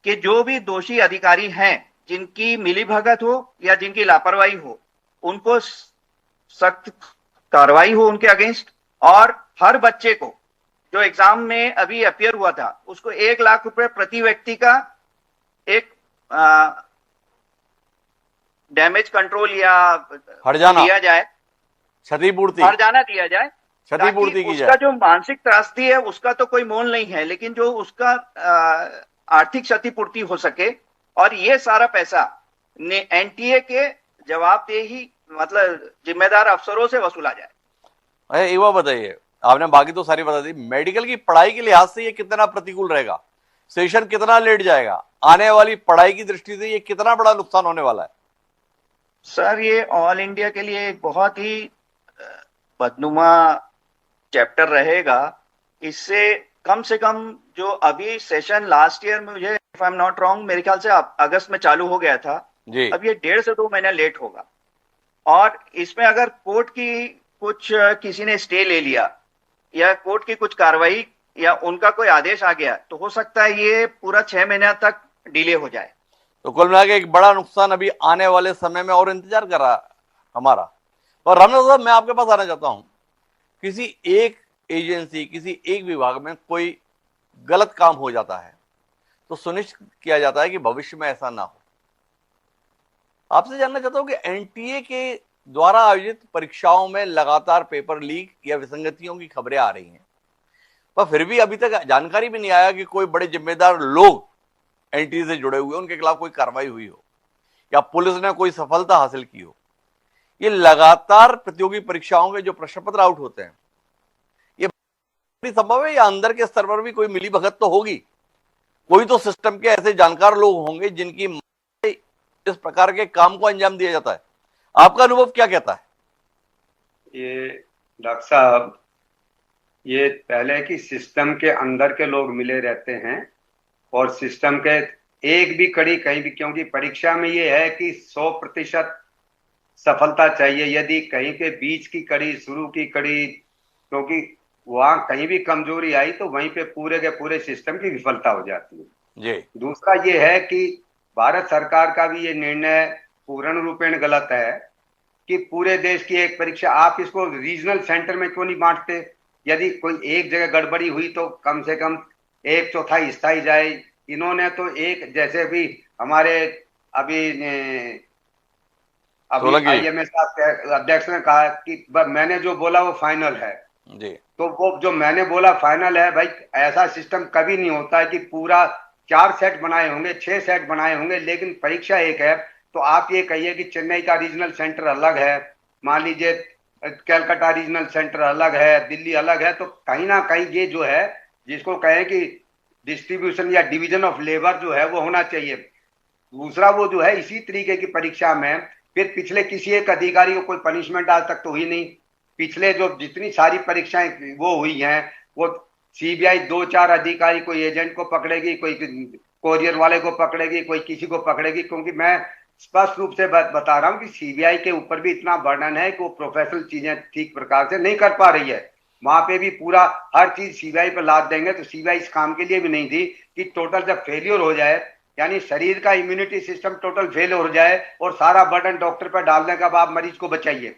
कि जो भी दोषी अधिकारी हैं, जिनकी मिलीभगत हो या जिनकी लापरवाही हो, उनको सख्त कार्रवाई हो उनके अगेंस्ट, और हर बच्चे को जो एग्जाम में अभी अपियर हुआ था उसको 1 लाख रुपए प्रति व्यक्ति का एक डैमेज कंट्रोल या हर्जाना दिया जाए, क्षतिपूर्ति, हर्जाना दिया जाए, क्षतिपूर्ति की उसका जाए। जो मानसिक त्रासदी है उसका तो कोई मोल नहीं है, लेकिन जो उसका आर्थिक क्षतिपूर्ति हो सके, और ये सारा पैसा एनटीए के जवाबदेही मतलब जिम्मेदार अफसरों से वसूला जाए। अरे एक बात बताइए, आपने बाकी तो सारी बता दी, मेडिकल की पढ़ाई के लिहाज से ये कितना प्रतिकूल रहेगा? सेशन कितना लेट जाएगा? आने वाली पढ़ाई की दृष्टि से ये कितना बड़ा नुकसान होने वाला है? सर, ये ऑल इंडिया के लिए एक बहुत ही बदनुमा चैप्टर रहेगा। इससे कम से कम जो अभी सेशन लास्ट ईयर में, मुझे if I am not wrong, मेरे ख्याल से अगस्त में चालू हो गया था जी। अब ये 1.5 से 2 महीना लेट होगा। और इसमें अगर कोर्ट की कुछ किसी ने स्टे ले लिया या कोर्ट की कुछ कार्रवाई या उनका कोई आदेश आ गया तो हो सकता है ये पूरा 6 महीना तक डिले हो जाए। तो कुल मिला के एक बड़ा नुकसान अभी आने वाले समय में और इंतजार कर रहा है हमारा। और रामनाथ साहब, मैं आपके पास आना चाहता हूं, किसी एक एजेंसी, किसी एक विभाग में कोई गलत काम हो जाता है तो सुनिश्चित किया जाता है कि भविष्य में ऐसा ना हो। आपसे जानना चाहता हूं कि एनटीए के द्वारा आयोजित परीक्षाओं में लगातार पेपर लीक या विसंगतियों की खबरें आ रही हैं, पर फिर भी अभी तक जानकारी भी नहीं आया कि कोई बड़े जिम्मेदार लोग एनटीए से जुड़े हुए, उनके खिलाफ कोई कार्रवाई हुई हो या पुलिस ने कोई सफलता हासिल की हो। ये लगातार प्रतियोगी परीक्षाओं के जो प्रश्न पत्र आउट होते हैं, ये संभव है या अंदर के स्तर पर भी कोई मिलीभगत तो होगी? कोई तो सिस्टम के ऐसे जानकार लोग होंगे जिनकी इस प्रकार के काम को अंजाम दिया जाता है। आपका अनुभव क्या कहता है? ये डॉक्टर साहब, ये पहले की सिस्टम के अंदर के लोग मिले रहते हैं और सिस्टम के एक भी कड़ी कहीं भी, क्योंकि परीक्षा में ये है कि 100% सफलता चाहिए। यदि कहीं के बीच की कड़ी, शुरू की कड़ी, क्योंकि वहां कहीं भी कमजोरी आई तो वहीं पे पूरे के पूरे सिस्टम की विफलता हो जाती है। जी। दूसरा ये है कि भारत सरकार का भी ये निर्णय पूर्ण रूपेण गलत है कि पूरे देश की एक परीक्षा, आप इसको रीजनल सेंटर में क्यों नहीं बांटते? यदि कोई एक जगह गड़बड़ी हुई तो कम से कम 1/4 हिस्सा ही जाए। इन्होंने तो एक, जैसे भी हमारे अभी IMS अध्यक्ष ने कहा कि मैंने जो बोला वो फाइनल है जी। तो वो जो मैंने बोला फाइनल है भाई। ऐसा सिस्टम कभी नहीं होता है कि पूरा 4 सेट बनाए होंगे, 6 सेट बनाए होंगे, लेकिन परीक्षा एक है। तो आप ये कहिए कि चेन्नई का रीजनल सेंटर अलग है, मान लीजिए कलकत्ता रीजनल सेंटर अलग है, दिल्ली अलग है, तो कहीं ना कहीं ये जो है, जिसको कहें कि डिस्ट्रीब्यूशन या डिवीजन ऑफ लेबर जो है वो होना चाहिए। दूसरा वो जो है, इसी तरीके की परीक्षा में फिर पिछले किसी एक अधिकारी को कोई पनिशमेंट आज तक तो हुई नहीं। पिछले जो जितनी सारी परीक्षाएं वो हुई हैं, वो CBI 2-4 अधिकारी, कोई एजेंट को पकड़ेगी, कोई कोरियर वाले को पकड़ेगी, कोई किसी को पकड़ेगी। क्योंकि मैं स्पष्ट रूप से बता रहा हूं कि CBI के ऊपर भी इतना बर्डन है कि वो प्रोफेशनल चीजें ठीक प्रकार से नहीं कर पा रही है। वहां पे भी पूरा हर चीज CBI पे लाद देंगे तो CBI इस काम के लिए भी नहीं थी कि टोटल जब फेलियर हो जाए, यानी शरीर का इम्यूनिटी सिस्टम टोटल फेल हो जाए और सारा बर्डन डॉक्टर पर डालने का, आप मरीज को बचाइए।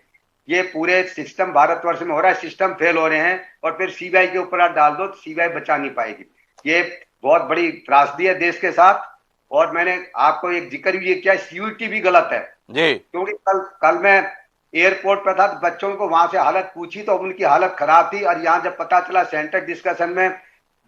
ये पूरे सिस्टम भारतवर्ष में हो रहा है, सिस्टम फेल हो रहे हैं और फिर CBI के ऊपर आप डाल दो तो CBI बचा नहीं पाएगी। ये बहुत बड़ी त्रासदी है देश के साथ। और मैंने आपको एक जिक्र भी किया, CUET भी गलत है जी। क्योंकि कल मैं एयरपोर्ट पर था तो बच्चों को वहां से हालत पूछी तो उनकी हालत खराब थी। और यहाँ जब पता चला सेंटर डिस्कशन में,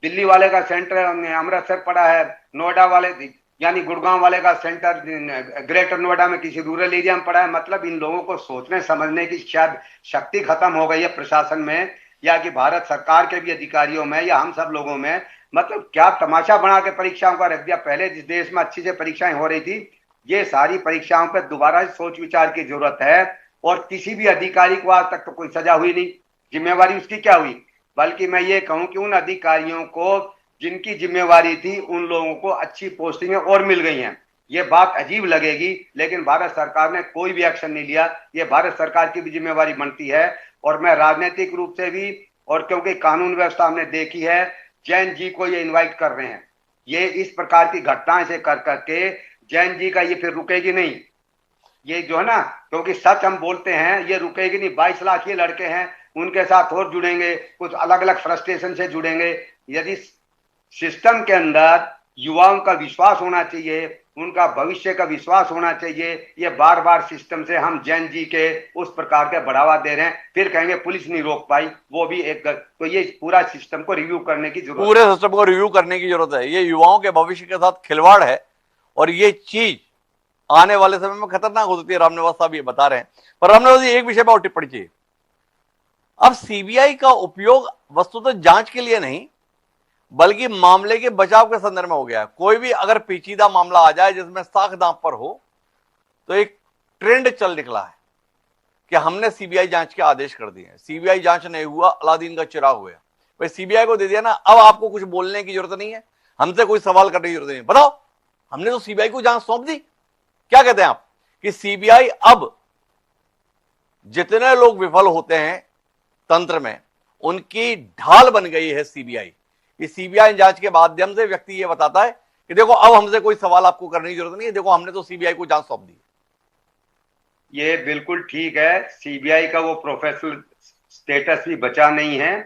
दिल्ली वाले का सेंटर अमृतसर पड़ा है, नोएडा वाले यानी गुड़गांव वाले का सेंटर ग्रेटर नोएडा में किसी रूरल एरिया में पड़ा है। मतलब इन लोगों को सोचने समझने की शायद शक्ति खत्म हो गई है प्रशासन में, या कि भारत सरकार के भी अधिकारियों में, या हम सब लोगों में। मतलब क्या तमाशा बना के परीक्षाओं का रख दिया। पहले जिस देश में अच्छी से परीक्षाएं हो रही थी, ये सारी परीक्षाओं पर दोबारा सोच विचार की जरूरत है। और किसी भी अधिकारी को आज तक तो कोई सजा हुई नहीं, जिम्मेवारी उसकी क्या हुई? बल्कि मैं ये कहूं कि उन अधिकारियों को जिनकी जिम्मेवारी थी, उन लोगों को अच्छी पोस्टिंगें और मिल गई हैं। ये बात अजीब लगेगी, लेकिन भारत सरकार ने कोई भी एक्शन नहीं लिया। ये भारत सरकार की भी जिम्मेवारी बनती है। और मैं राजनीतिक रूप से भी, और क्योंकि कानून व्यवस्था हमने देखी है, जैन जी को ये इन्वाइट कर रहे हैं। ये इस प्रकार की घटनाएं से कर करके जैन जी का ये फिर रुकेगी नहीं। ये जो है ना, क्योंकि सच हम बोलते हैं, ये रुकेगी नहीं। 22 लाख ये लड़के हैं, उनके साथ और जुड़ेंगे, कुछ अलग अलग फ्रस्ट्रेशन से जुड़ेंगे। यदि सिस्टम के अंदर युवाओं का विश्वास होना चाहिए, उनका भविष्य का विश्वास होना चाहिए। ये बार बार सिस्टम से हम जैन जी के उस प्रकार के बढ़ावा दे रहे हैं, फिर कहेंगे पुलिस नहीं रोक पाई, वो भी एक। तो ये पूरा सिस्टम को रिव्यू करने की जरूरत है, पूरे सिस्टम को रिव्यू करने की जरूरत है। ये युवाओं के भविष्य के साथ खिलवाड़ है और ये चीज आने वाले समय में खतरनाक हो सकती है। रामनिवास साहब ये बता रहे हैं। पर रामनिवास जी, एक विषय पर और टिप्पणी चाहिए। अब CBI का उपयोग वस्तुतः जांच के लिए नहीं, बल्कि मामले के बचाव के संदर्भ में हो गया है। कोई भी अगर पेचीदा मामला आ जाए जिसमें साख दांव पर हो, तो एक ट्रेंड चल निकला है कि हमने CBI जांच के आदेश कर दिए। CBI जांच नहीं हुआ, अलादीन का चिराग हुआ। भाई CBI को दे दिया ना, अब आपको कुछ बोलने की जरूरत नहीं है, हमसे कोई सवाल करने की जरूरत नहीं। बताओ, हमने तो CBI को जांच सौंप दी। क्या कहते हैं आप कि CBI अब जितने लोग विफल होते हैं तंत्र में, उनकी ढाल बन गई है CBI। कि CBI जांच के माध्यम से व्यक्ति ये बताता है कि देखो, अब हमसे कोई सवाल आपको करने की जरूरत नहीं है, देखो हमने तो CBI को जांच सौंप दी। ये बिल्कुल ठीक है। CBI का वो प्रोफेशनल स्टेटस भी बचा नहीं है।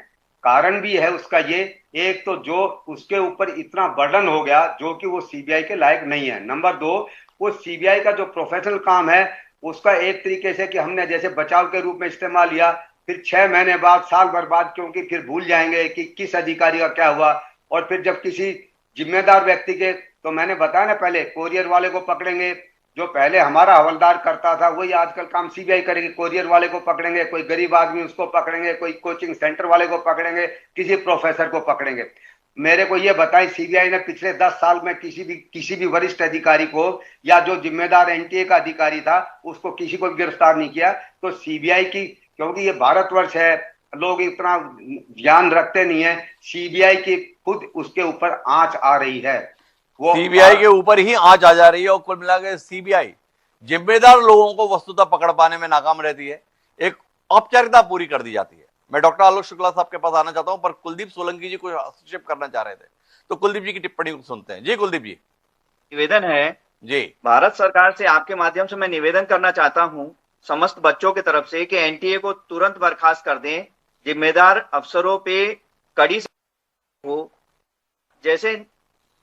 कारण भी है उसका ये, एक तो जो उसके ऊपर इतना बर्डन हो गया जो कि वो CBI के लायक नहीं है। नंबर 2, वो CBI का जो प्रोफेशनल काम है उसका एक तरीके से कि हमने जैसे बचाव के रूप में इस्तेमाल लिया, फिर 6 महीने बाद, साल भर बाद, क्योंकि फिर भूल जाएंगे कि किस अधिकारी का क्या हुआ। और फिर जब किसी जिम्मेदार व्यक्ति के, तो मैंने बताया ना पहले, कोरियर वाले को पकड़ेंगे, जो पहले हमारा हवलदार करता था वही आजकल काम CBI करेगी। कोरियर वाले को पकड़ेंगे, कोई गरीब आदमी उसको पकड़ेंगे, कोई कोचिंग सेंटर वाले को पकड़ेंगे, किसी प्रोफेसर को पकड़ेंगे। मेरे को ये बताएं, सीबीआई ने पिछले 10 साल में किसी भी वरिष्ठ अधिकारी को या जो जिम्मेदार एनटीए का अधिकारी था उसको किसी को गिरफ्तार नहीं किया। तो सीबीआई की, क्योंकि ये भारतवर्ष है, लोग इतना ज्ञान रखते नहीं है, सीबीआई की खुद उसके ऊपर आंच आ रही है। वो सीबीआई के ऊपर ही आंच आ जा रही है और कुल मिलाकर सीबीआई जिम्मेदार लोगों को वस्तुतः पकड़ पाने में नाकाम रहती है, एक औपचारिकता पूरी कर दी जाती है। मैं डॉक्टर आलोक शुक्ला साहब के पास आना चाहता हूं, पर कुलदीप सोलंकी जी कुछ हस्तक्षेप करना चाह रहे थे, तो कुलदीप जी की टिप्पणी को सुनते हैं। जी कुलदीप जी। निवेदन है जी, भारत सरकार से, आपके माध्यम से मैं निवेदन करना चाहता हूं समस्त बच्चों की तरफ से कि एनटीए को तुरंत बर्खास्त कर दें, जिम्मेदार अफसरों पे कड़ी से हो, जैसे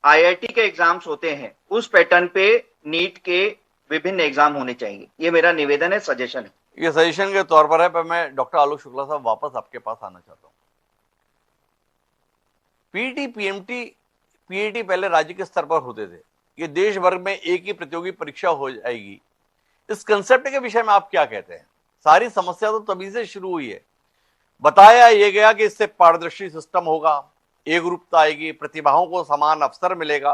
आईआईटी के एग्जाम्स होते हैं उस पैटर्न पे नीट के विभिन्न एग्जाम होने चाहिए। ये मेरा निवेदन है, सजेशन है। ये सजेशन के तौर पर है, पर मैं डॉक्टर आलोक शुक्ला साहब वापस आपके पास आना चाहता हूं। पीटी, पीएमटी, पीएटी पहले राज्य के स्तर पर होते थे, ये देश भर में एक ही प्रतियोगी परीक्षा हो जाएगी, इस कंसेप्ट के विषय में आप क्या कहते हैं? सारी समस्या तो तभी से शुरू हुई है। बताया ये गया कि इससे पारदर्शी सिस्टम होगा, एक रूपता आएगी, प्रतिभाओं को समान अवसर मिलेगा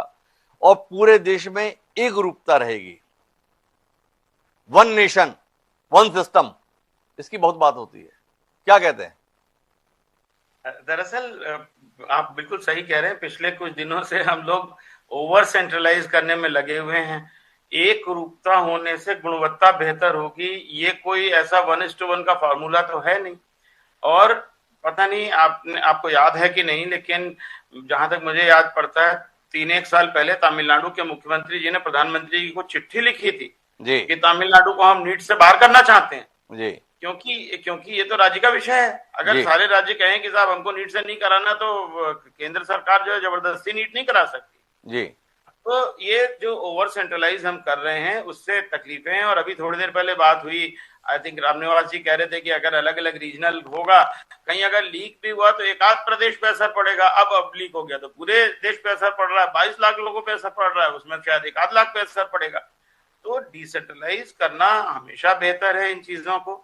और पूरे देश में एक रूपता रहेगी, वन नेशन वन सिस्टम, इसकी बहुत बात होती है। क्या कहते हैं? दरअसल आप बिल्कुल सही कह रहे हैं। पिछले कुछ दिनों से हम लोग ओवर सेंट्रलाइज करने में लगे हुए हैं। एक रूपता होने से गुणवत्ता बेहतर होगी, ये कोई ऐसा 1:1 का फॉर्मूला तो है नहीं। और पता नहीं आपको याद है कि नहीं, लेकिन जहां तक मुझे याद पड़ता है 3-1 साल पहले तमिलनाडु के मुख्यमंत्री जी ने प्रधानमंत्री जी को चिट्ठी लिखी थी जी कि तमिलनाडु को हम नीट से बाहर करना चाहते हैं जी, क्योंकि ये तो राज्य का विषय है। अगर सारे राज्य कहें कि साहब हमको नीट से नहीं कराना, तो केंद्र सरकार जो है जबरदस्ती नीट नहीं करा सकती जी। तो ये जो ओवर सेंट्रलाइज हम कर रहे हैं उससे तकलीफें हैं। और अभी थोड़ी देर पहले बात हुई, आई थिंक रामनिवास जी कह रहे थे कि अगर अलग अलग रीजनल होगा, कहीं अगर लीक भी हुआ तो एक आध प्रदेश पे असर पड़ेगा। अब लीक हो गया तो पूरे देश पे असर पड़ रहा है, 22 लाख लोगों पे असर पड़ रहा है, उसमें शायद 1 आध लाख पे असर पड़ेगा। तो डिसेंट्रलाइज करना हमेशा बेहतर है इन चीजों को,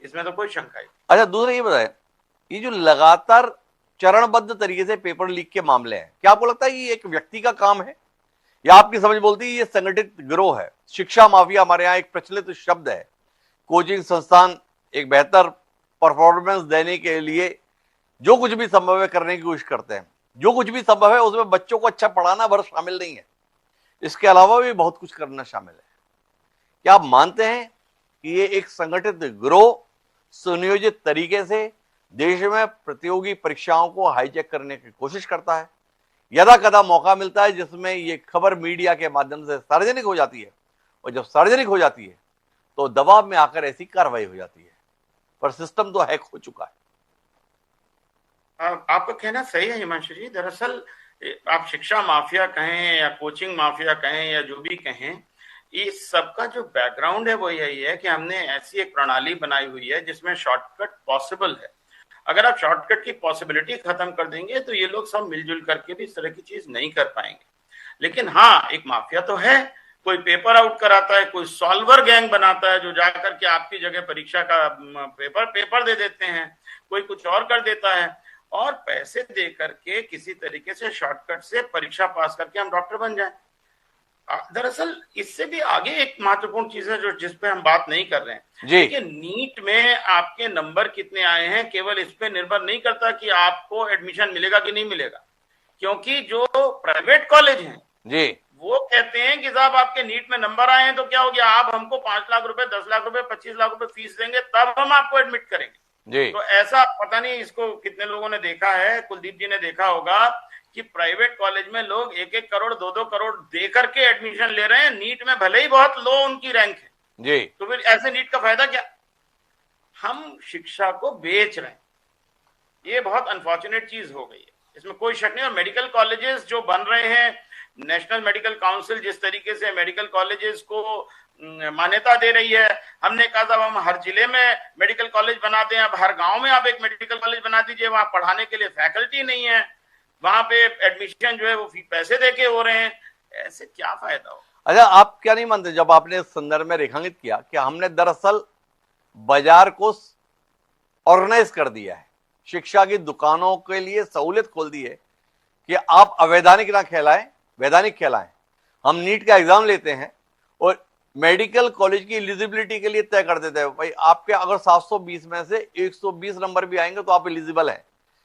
इसमें तो कोई शंका ही। अच्छा, दूसरा ये बताएं, ये जो लगातार चरणबद्ध तरीके से पेपर लीक के मामले हैं, क्या आपको लगता है कि एक व्यक्ति का काम है या आपकी समझ बोलती है ये संगठित गिरोह है? शिक्षा माफिया हमारे यहाँ एक प्रचलित शब्द है। कोचिंग संस्थान एक बेहतर परफॉर्मेंस देने के लिए जो कुछ भी संभव है करने की कोशिश करते हैं, जो कुछ भी संभव है उसमें बच्चों को अच्छा पढ़ाना भर शामिल नहीं है, इसके अलावा भी बहुत कुछ करना शामिल है। क्या आप मानते हैं कि ये एक संगठित गिरोह सुनियोजित तरीके से देश में प्रतियोगी परीक्षाओं को हाईजैक करने की कोशिश करता है? यदा कदा मौका मिलता है जिसमें ये खबर मीडिया के माध्यम से सार्वजनिक हो जाती है, और जब सार्वजनिक हो जाती है तो दबाव में आकर ऐसी कार्रवाई हो जाती है, पर सिस्टम तो हैक हो चुका है। आपका कहना सही है हिमांशु जी। दरअसल आप शिक्षा माफिया कहें या कोचिंग माफिया कहें या जो भी कहें, इस सबका जो बैकग्राउंड है वो यही है कि हमने ऐसी एक प्रणाली बनाई हुई है जिसमें शॉर्टकट पॉसिबल है। अगर आप शॉर्टकट की पॉसिबिलिटी खत्म कर देंगे तो ये लोग सब मिलजुल करके भी इस तरह की चीज नहीं कर पाएंगे। लेकिन हाँ, एक माफिया तो है, कोई पेपर आउट कराता है, कोई सॉल्वर गैंग बनाता है जो जाकर के आपकी जगह परीक्षा का पेपर दे देते हैं, कोई कुछ और कर देता है और पैसे दे करके किसी तरीके से शॉर्टकट से परीक्षा पास करके हम डॉक्टर बन जाएं। दरअसल इससे भी आगे एक महत्वपूर्ण चीज है जो जिस पे हम बात नहीं कर रहे हैं जी, कि नीट में आपके नंबर कितने आए हैं केवल इस पे निर्भर नहीं करता कि आपको एडमिशन मिलेगा कि नहीं मिलेगा। क्योंकि जो प्राइवेट कॉलेज हैं जी, वो कहते हैं कि साहब आपके नीट में नंबर आए हैं तो क्या हो गया, आप हमको 5 लाख रुपए, 10 लाख रुपए, 25 लाख रुपए फीस देंगे तब हम आपको एडमिट करेंगे जी। तो ऐसा पता नहीं इसको कितने लोगों ने देखा है, कुलदीप जी ने देखा होगा कि प्राइवेट कॉलेज में लोग 1-1 करोड़ 2-2 करोड़ दे करके एडमिशन ले रहे हैं, नीट में भले ही बहुत लो उनकी रैंक है जी। तो फिर ऐसे नीट का फायदा क्या? हम शिक्षा को बेच रहे हैं, ये बहुत अनफॉर्चुनेट चीज हो गई है, इसमें कोई शक नहीं। और मेडिकल कॉलेजेस जो बन रहे हैं, नेशनल मेडिकल काउंसिल जिस तरीके से मेडिकल कॉलेजेस को मान्यता दे रही है, हमने कहा था हम हर जिले में मेडिकल कॉलेज बना दें, अब हर गांव में आप एक मेडिकल कॉलेज बना दीजिए, वहां पढ़ाने के लिए फैकल्टी नहीं है, वहां पे एडमिशन जो है वो पैसे देके हो रहे हैं, ऐसे क्या फायदा हो? अच्छा, आप क्या नहीं मानते जब आपने इस संदर्भ में रेखांकित किया कि हमने दरअसल बाजार को ऑर्गेनाइज कर दिया है, शिक्षा की दुकानों के लिए सहूलियत खोल दी है कि आप अवैधानिक ना कहलाएं, वैधानिक कहलाएं। हम नीट का एग्जाम लेते हैं और मेडिकल कॉलेज की एलिजिबिलिटी के लिए तय कर देते हैं, भाई आपके अगर 720 में से 120 नंबर भी आएंगे तो आप एलिजिबल हैं।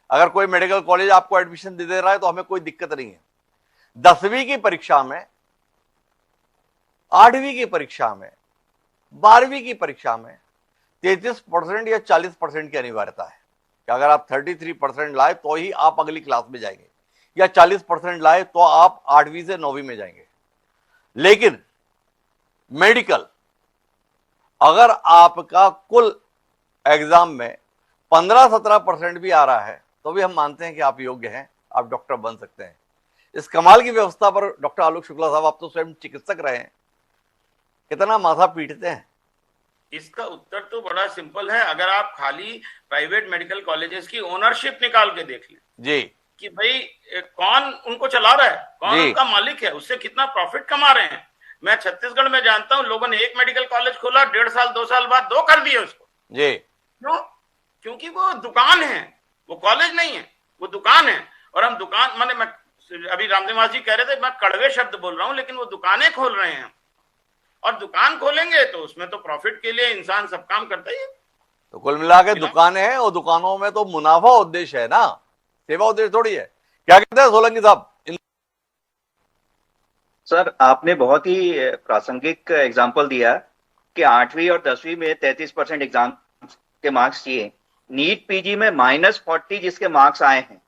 अगर कोई मेडिकल कॉलेज आपको एडमिशन दे रहा है तो हमें कोई दिक्कत नहीं है। 10वीं की परीक्षा में, 8वीं की परीक्षा में, 12वीं की परीक्षा में 33% या 40% की अनिवार्यता है कि अगर आप 33% लाए तो ही आप अगली क्लास में जाएंगे, या 40% लाए तो आप 8वीं से 9वीं में जाएंगे। लेकिन मेडिकल, अगर आपका कुल एग्जाम में 15-17% भी आ रहा है तो भी हम मानते हैं कि आप योग्य हैं, आप डॉक्टर बन सकते हैं। इस कमाल की व्यवस्था पर डॉक्टर आलोक शुक्ला साहब, आप तो स्वयं चिकित्सक रहे हैं, कितना माथा पीटते हैं? इसका उत्तर तो बड़ा सिंपल है। अगर आप खाली प्राइवेट मेडिकल कॉलेजेस की ओनरशिप निकाल के देख लें जी, कि भाई कौन उनको चला रहा है, कौन जी। उनका मालिक है, उससे कितना प्रॉफिट कमा रहे हैं। मैं छत्तीसगढ़ में जानता हूं, लोगों ने एक मेडिकल कॉलेज खोला, 1.5 साल 2 साल बाद 2 कर दिए उसको। जी, क्यों? क्योंकि वो दुकान है, वो कॉलेज नहीं है, वो दुकान है। और हम दुकान माने, मैं अभी रामदेव जी कह रहे थे, मैं कड़वे शब्द बोल रहा हूं, लेकिन वो दुकानें खोल रहे हैं। और दुकान खोलेंगे तो उसमें तो प्रॉफिट के लिए इंसान सब काम करता ही है। तो कुल मिला के दुकानें हैं और दुकानों में तो मुनाफा उद्देश्य है ना, सेवा उद्देश्य थोड़ी है। क्या कहते हैं सोलंकी साहब? सर, आपने बहुत ही प्रासंगिक एग्जाम्पल दिया कि 8वीं और 10वीं में 33% एग्जाम के मार्क्स चाहिए। नीट पीजी में -40 जिसके मार्क्स आए हैं,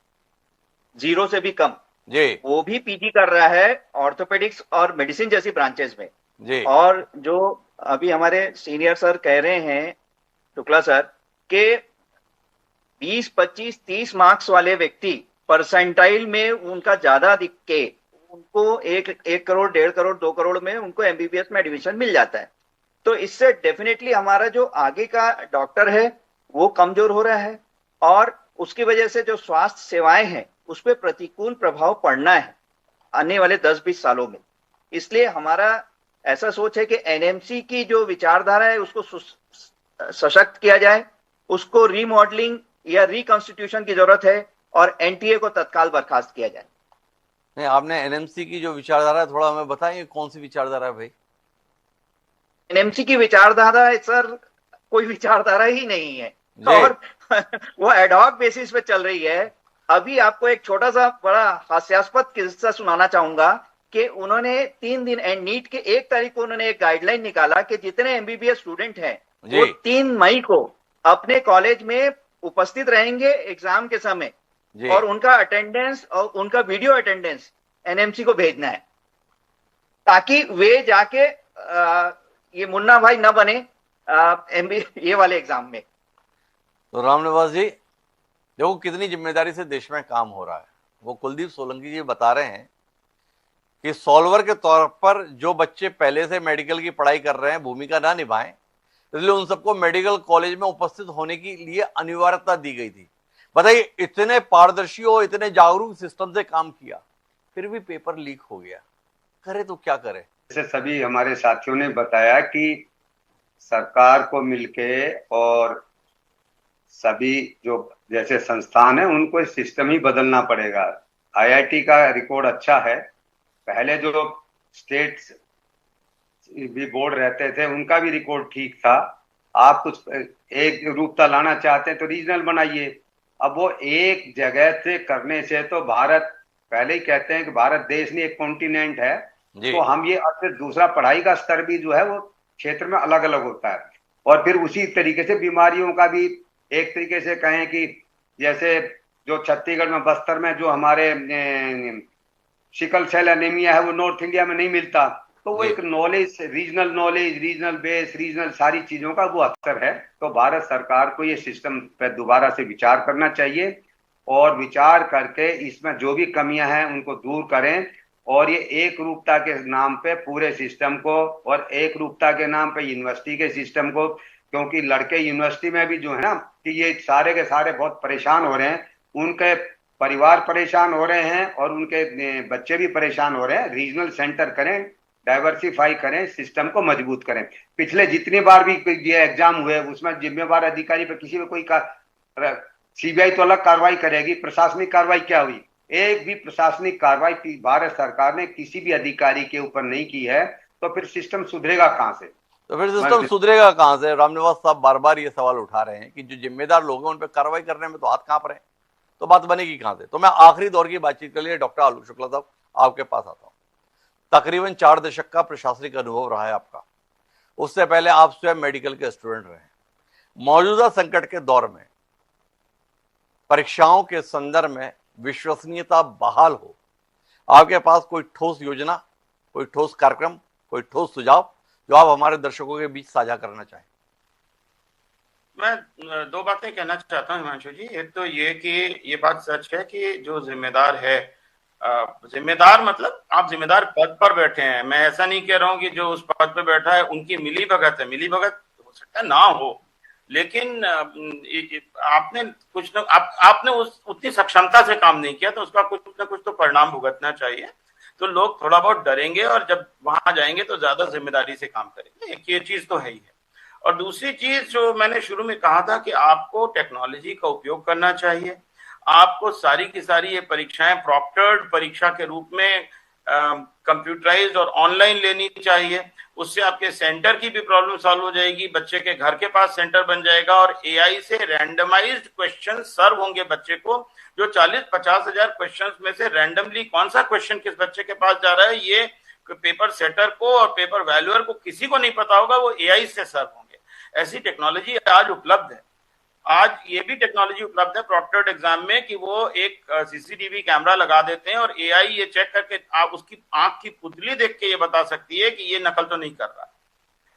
0 से भी कम, जी, वो भी पीजी कर रहा है ऑर्थोपेडिक्स और मेडिसिन जैसी ब्रांचेस में। जी, और जो अभी हमारे सीनियर सर कह रहे हैं, शुक्ला सर, के 20, 25, 30 मार्क्स वाले व्यक्ति परसेंटाइल में उनका ज्यादा दिख के उनको 1 करोड़, 1.5 करोड़, 2 करोड़ में उनको एमबीबीएस में एडमिशन मिल जाता है। तो इससे डेफिनेटली हमारा जो आगे का डॉक्टर है वो कमजोर हो रहा है, और उसकी वजह से जो स्वास्थ्य सेवाएं हैं उस पर प्रतिकूल प्रभाव पड़ना है आने वाले 10-20 सालों में। इसलिए हमारा ऐसा सोच है कि एनएमसी की जो विचारधारा है उसको सशक्त किया जाए, उसको रीमॉडलिंग या रिकॉन्स्टिट्यूशन की जरूरत है, और एनटीए को तत्काल बर्खास्त किया जाए। नहीं, आपने एनएमसी की जो विचारधारा है थोड़ा हमें बताएं, कौन सी विचारधारा है भाई? एनएमसी की विचारधारा है सर, कोई विचारधारा ही नहीं है, जी। और वो एडहॉक बेसिस पे चल रही है। अभी आपको एक छोटा सा बड़ा हास्यास्पद किस्सा सुनाना चाहूंगा कि उन्होंने 3 दिन नीट के 1 तारीख को उन्होंने एक गाइडलाइन निकाला कि जितने एमबीबीएस स्टूडेंट हैं वो 3 मई को अपने कॉलेज में उपस्थित रहेंगे एग्जाम के समय, जी, और उनका अटेंडेंस और उनका वीडियो अटेंडेंस एनएमसी को भेजना है, ताकि वे जाके ये मुन्ना भाई न बने ये वाले एग्जाम में। तो रामनिवास जी, देखो कितनी जिम्मेदारी से देश में काम हो रहा है। वो कुलदीप सोलंकी जी बता रहे हैं कि सॉल्वर के तौर पर जो बच्चे पहले से मेडिकल की पढ़ाई कर रहे हैं भूमिका ना निभाएं, इसलिए उन सबको मेडिकल कॉलेज में उपस्थित होने के लिए अनिवार्यता दी गई थी। बताइए, इतने पारदर्शी और इतने जागरूक सिस्टम से काम किया, फिर भी पेपर लीक हो गया, करे तो क्या करे? जैसे सभी हमारे साथियों ने बताया कि सरकार को मिलके और सभी जो जैसे संस्थान है उनको सिस्टम ही बदलना पड़ेगा। आईआईटी का रिकॉर्ड अच्छा है, पहले जो स्टेट भी बोर्ड रहते थे उनका भी रिकॉर्ड ठीक था। आप कुछ एक रूपता लाना चाहते हैं तो रीजनल बनाइए। अब वो एक जगह से करने से तो भारत, पहले ही कहते हैं कि भारत देश नहीं एक कॉन्टिनेंट है, तो हम ये अर्थ दूसरा पढ़ाई का स्तर भी जो है वो क्षेत्र में अलग अलग होता है। और फिर उसी तरीके से बीमारियों का भी एक तरीके से कहें कि जैसे जो छत्तीसगढ़ में बस्तर में जो हमारे सिकल सेल एनीमिया है वो नॉर्थ इंडिया में नहीं मिलता, तो वो एक नॉलेज, रीजनल बेस, रीजनल सारी चीजों का वो अक्सर है। तो भारत सरकार को ये सिस्टम पर दोबारा से विचार करना चाहिए, और विचार करके इसमें जो भी कमियां हैं उनको दूर करें, और ये एक रूपता के नाम पे पूरे सिस्टम को, और एक रूपता के नाम पे यूनिवर्सिटी के सिस्टम को, क्योंकि लड़के यूनिवर्सिटी में भी जो है ना कि ये सारे के सारे बहुत परेशान हो रहे हैं, उनके परिवार परेशान हो रहे हैं और उनके बच्चे भी परेशान हो रहे हैं। रीजनल सेंटर करें, डाइवर्सिफाई करें, सिस्टम को मजबूत करें। पिछले जितनी बार भी ये एग्जाम हुए उसमें जिम्मेवार अधिकारी पर किसी में कोई सीबीआई तो अलग कार्रवाई करेगी, प्रशासनिक कार्रवाई क्या हुई? एक भी प्रशासनिक कार्रवाई भारत सरकार ने किसी भी अधिकारी के ऊपर नहीं की है, तो फिर सिस्टम सुधरेगा कहाँ से? तो फिर सिस्टम सुधरेगा कहां से? रामनिवास साहब बार बार ये सवाल उठा रहे हैं कि जो जिम्मेदार लोग हैं उन पर कार्रवाई करने में तो हाथ कांप रहे हैं, तो बात बनेगी कहां से? तो मैं आखिरी दौर की बातचीत के लिए डॉक्टर आलोक शुक्ला साहब आपके पास आता हूं। तकरीबन 4 दशक का प्रशासनिक अनुभव रहा है आपका, उससे पहले आप स्वयं मेडिकल के स्टूडेंट रहे हैं। मौजूदा संकट के दौर में परीक्षाओं के संदर्भ में विश्वसनीयता बहाल हो, आपके पास कोई ठोस योजना, कोई ठोस कार्यक्रम, कोई ठोस सुझाव जो आप हमारे दर्शकों के बीच साझा करना चाहें? मैं 2 बातें कहना चाहता हूं हिमांशु जी। एक तो ये कि ये बात सच है कि जो जिम्मेदार है, जिम्मेदार मतलब आप जिम्मेदार पद पर बैठे हैं। मैं ऐसा नहीं कह रहा हूं कि जो उस पद पर बैठा है उनकी मिली भगत है, मिली भगत हो सकता है ना हो, लेकिन आपने कुछ न आपने उस उतनी सक्षमता से काम नहीं किया, तो उसका कुछ न कुछ तो परिणाम भुगतना चाहिए। तो लोग थोड़ा बहुत डरेंगे और जब वहां जाएंगे तो ज्यादा जिम्मेदारी से काम करेंगे। एक ये चीज तो है ही है। और दूसरी चीज जो मैंने शुरू में कहा था कि आपको टेक्नोलॉजी का उपयोग करना चाहिए। आपको सारी की सारी ये परीक्षाएं प्रॉक्टर्ड परीक्षा के रूप में कंप्यूटराइज्ड और ऑनलाइन लेनी चाहिए। उससे आपके सेंटर की भी प्रॉब्लम सॉल्व हो जाएगी, बच्चे के घर के पास सेंटर बन जाएगा और एआई से रैंडमाइज्ड क्वेश्चन सर्व होंगे बच्चे को। जो 40-50 हजार क्वेश्चन में से रैंडमली कौन सा क्वेश्चन किस बच्चे के पास जा रहा है, ये पेपर सेटर को और पेपर वैल्यूअर को किसी को नहीं पता होगा, वो एआई से सर्व होंगे। ऐसी टेक्नोलॉजी आज उपलब्ध है। आज ये भी टेक्नोलॉजी उपलब्ध है प्रॉक्टर्ड एग्जाम में कि वो एक सीसीटीवी कैमरा लगा देते हैं और एआई ये चेक करके आप उसकी आंख की पुतली देख के ये बता सकती है कि ये नकल तो नहीं कर रहा।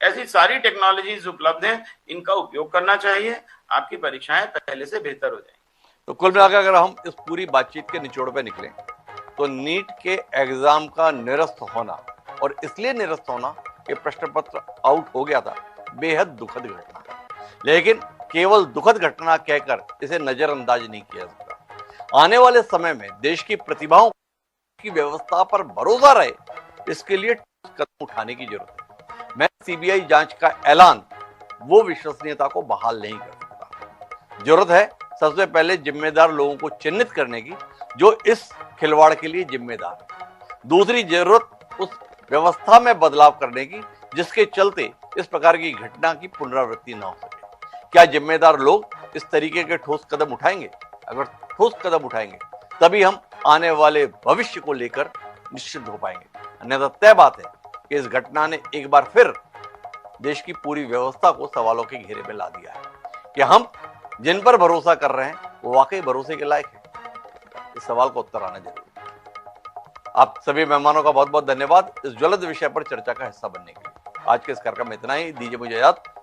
ऐसी सारी टेक्नोलॉजीज उपलब्ध हैं, इनका उपयोग करना चाहिए। आपकी परीक्षाएं पहले से बेहतर हो जाएंगी। तो कुल मिलाकर अगर हम इस पूरी बातचीत के निचोड़ पे निकलें तो नीट के एग्जाम का निरस्त होना, और इसलिए निरस्त होना कि प्रश्न पत्र आउट हो गया था, बेहद दुखद घटना है। लेकिन केवल दुखद घटना कहकर इसे नजरअंदाज नहीं किया सकता। आने वाले समय में देश की प्रतिभाओं की व्यवस्था पर भरोसा रहे, इसके लिए कदम उठाने की जरूरत है। मैं सीबीआई जांच का ऐलान वो विश्वसनीयता को बहाल नहीं कर सकता। जरूरत है सबसे पहले जिम्मेदार लोगों को चिन्हित करने की जो इस खिलवाड़ के लिए जिम्मेदार है। दूसरी जरूरत उस व्यवस्था में बदलाव करने की जिसके चलते इस प्रकार की घटना की पुनरावृत्ति न हो सके। क्या जिम्मेदार लोग इस तरीके के ठोस कदम उठाएंगे? अगर ठोस कदम उठाएंगे तभी हम आने वाले भविष्य को लेकर निश्चित हो पाएंगे। अन्यथा तय बात है कि इस घटना ने एक बार फिर देश की पूरी व्यवस्था को सवालों के घेरे में ला दिया है कि हम जिन पर भरोसा कर रहे हैं वो वाकई भरोसे के लायक है। इस सवाल का उत्तर आना जरूरी है। आप सभी मेहमानों का बहुत बहुत धन्यवाद इस ज्वलंत विषय पर चर्चा का हिस्सा बनने के लिए। आज के इस कार्यक्रम में इतना ही। दीजिए मुझे इजाजत।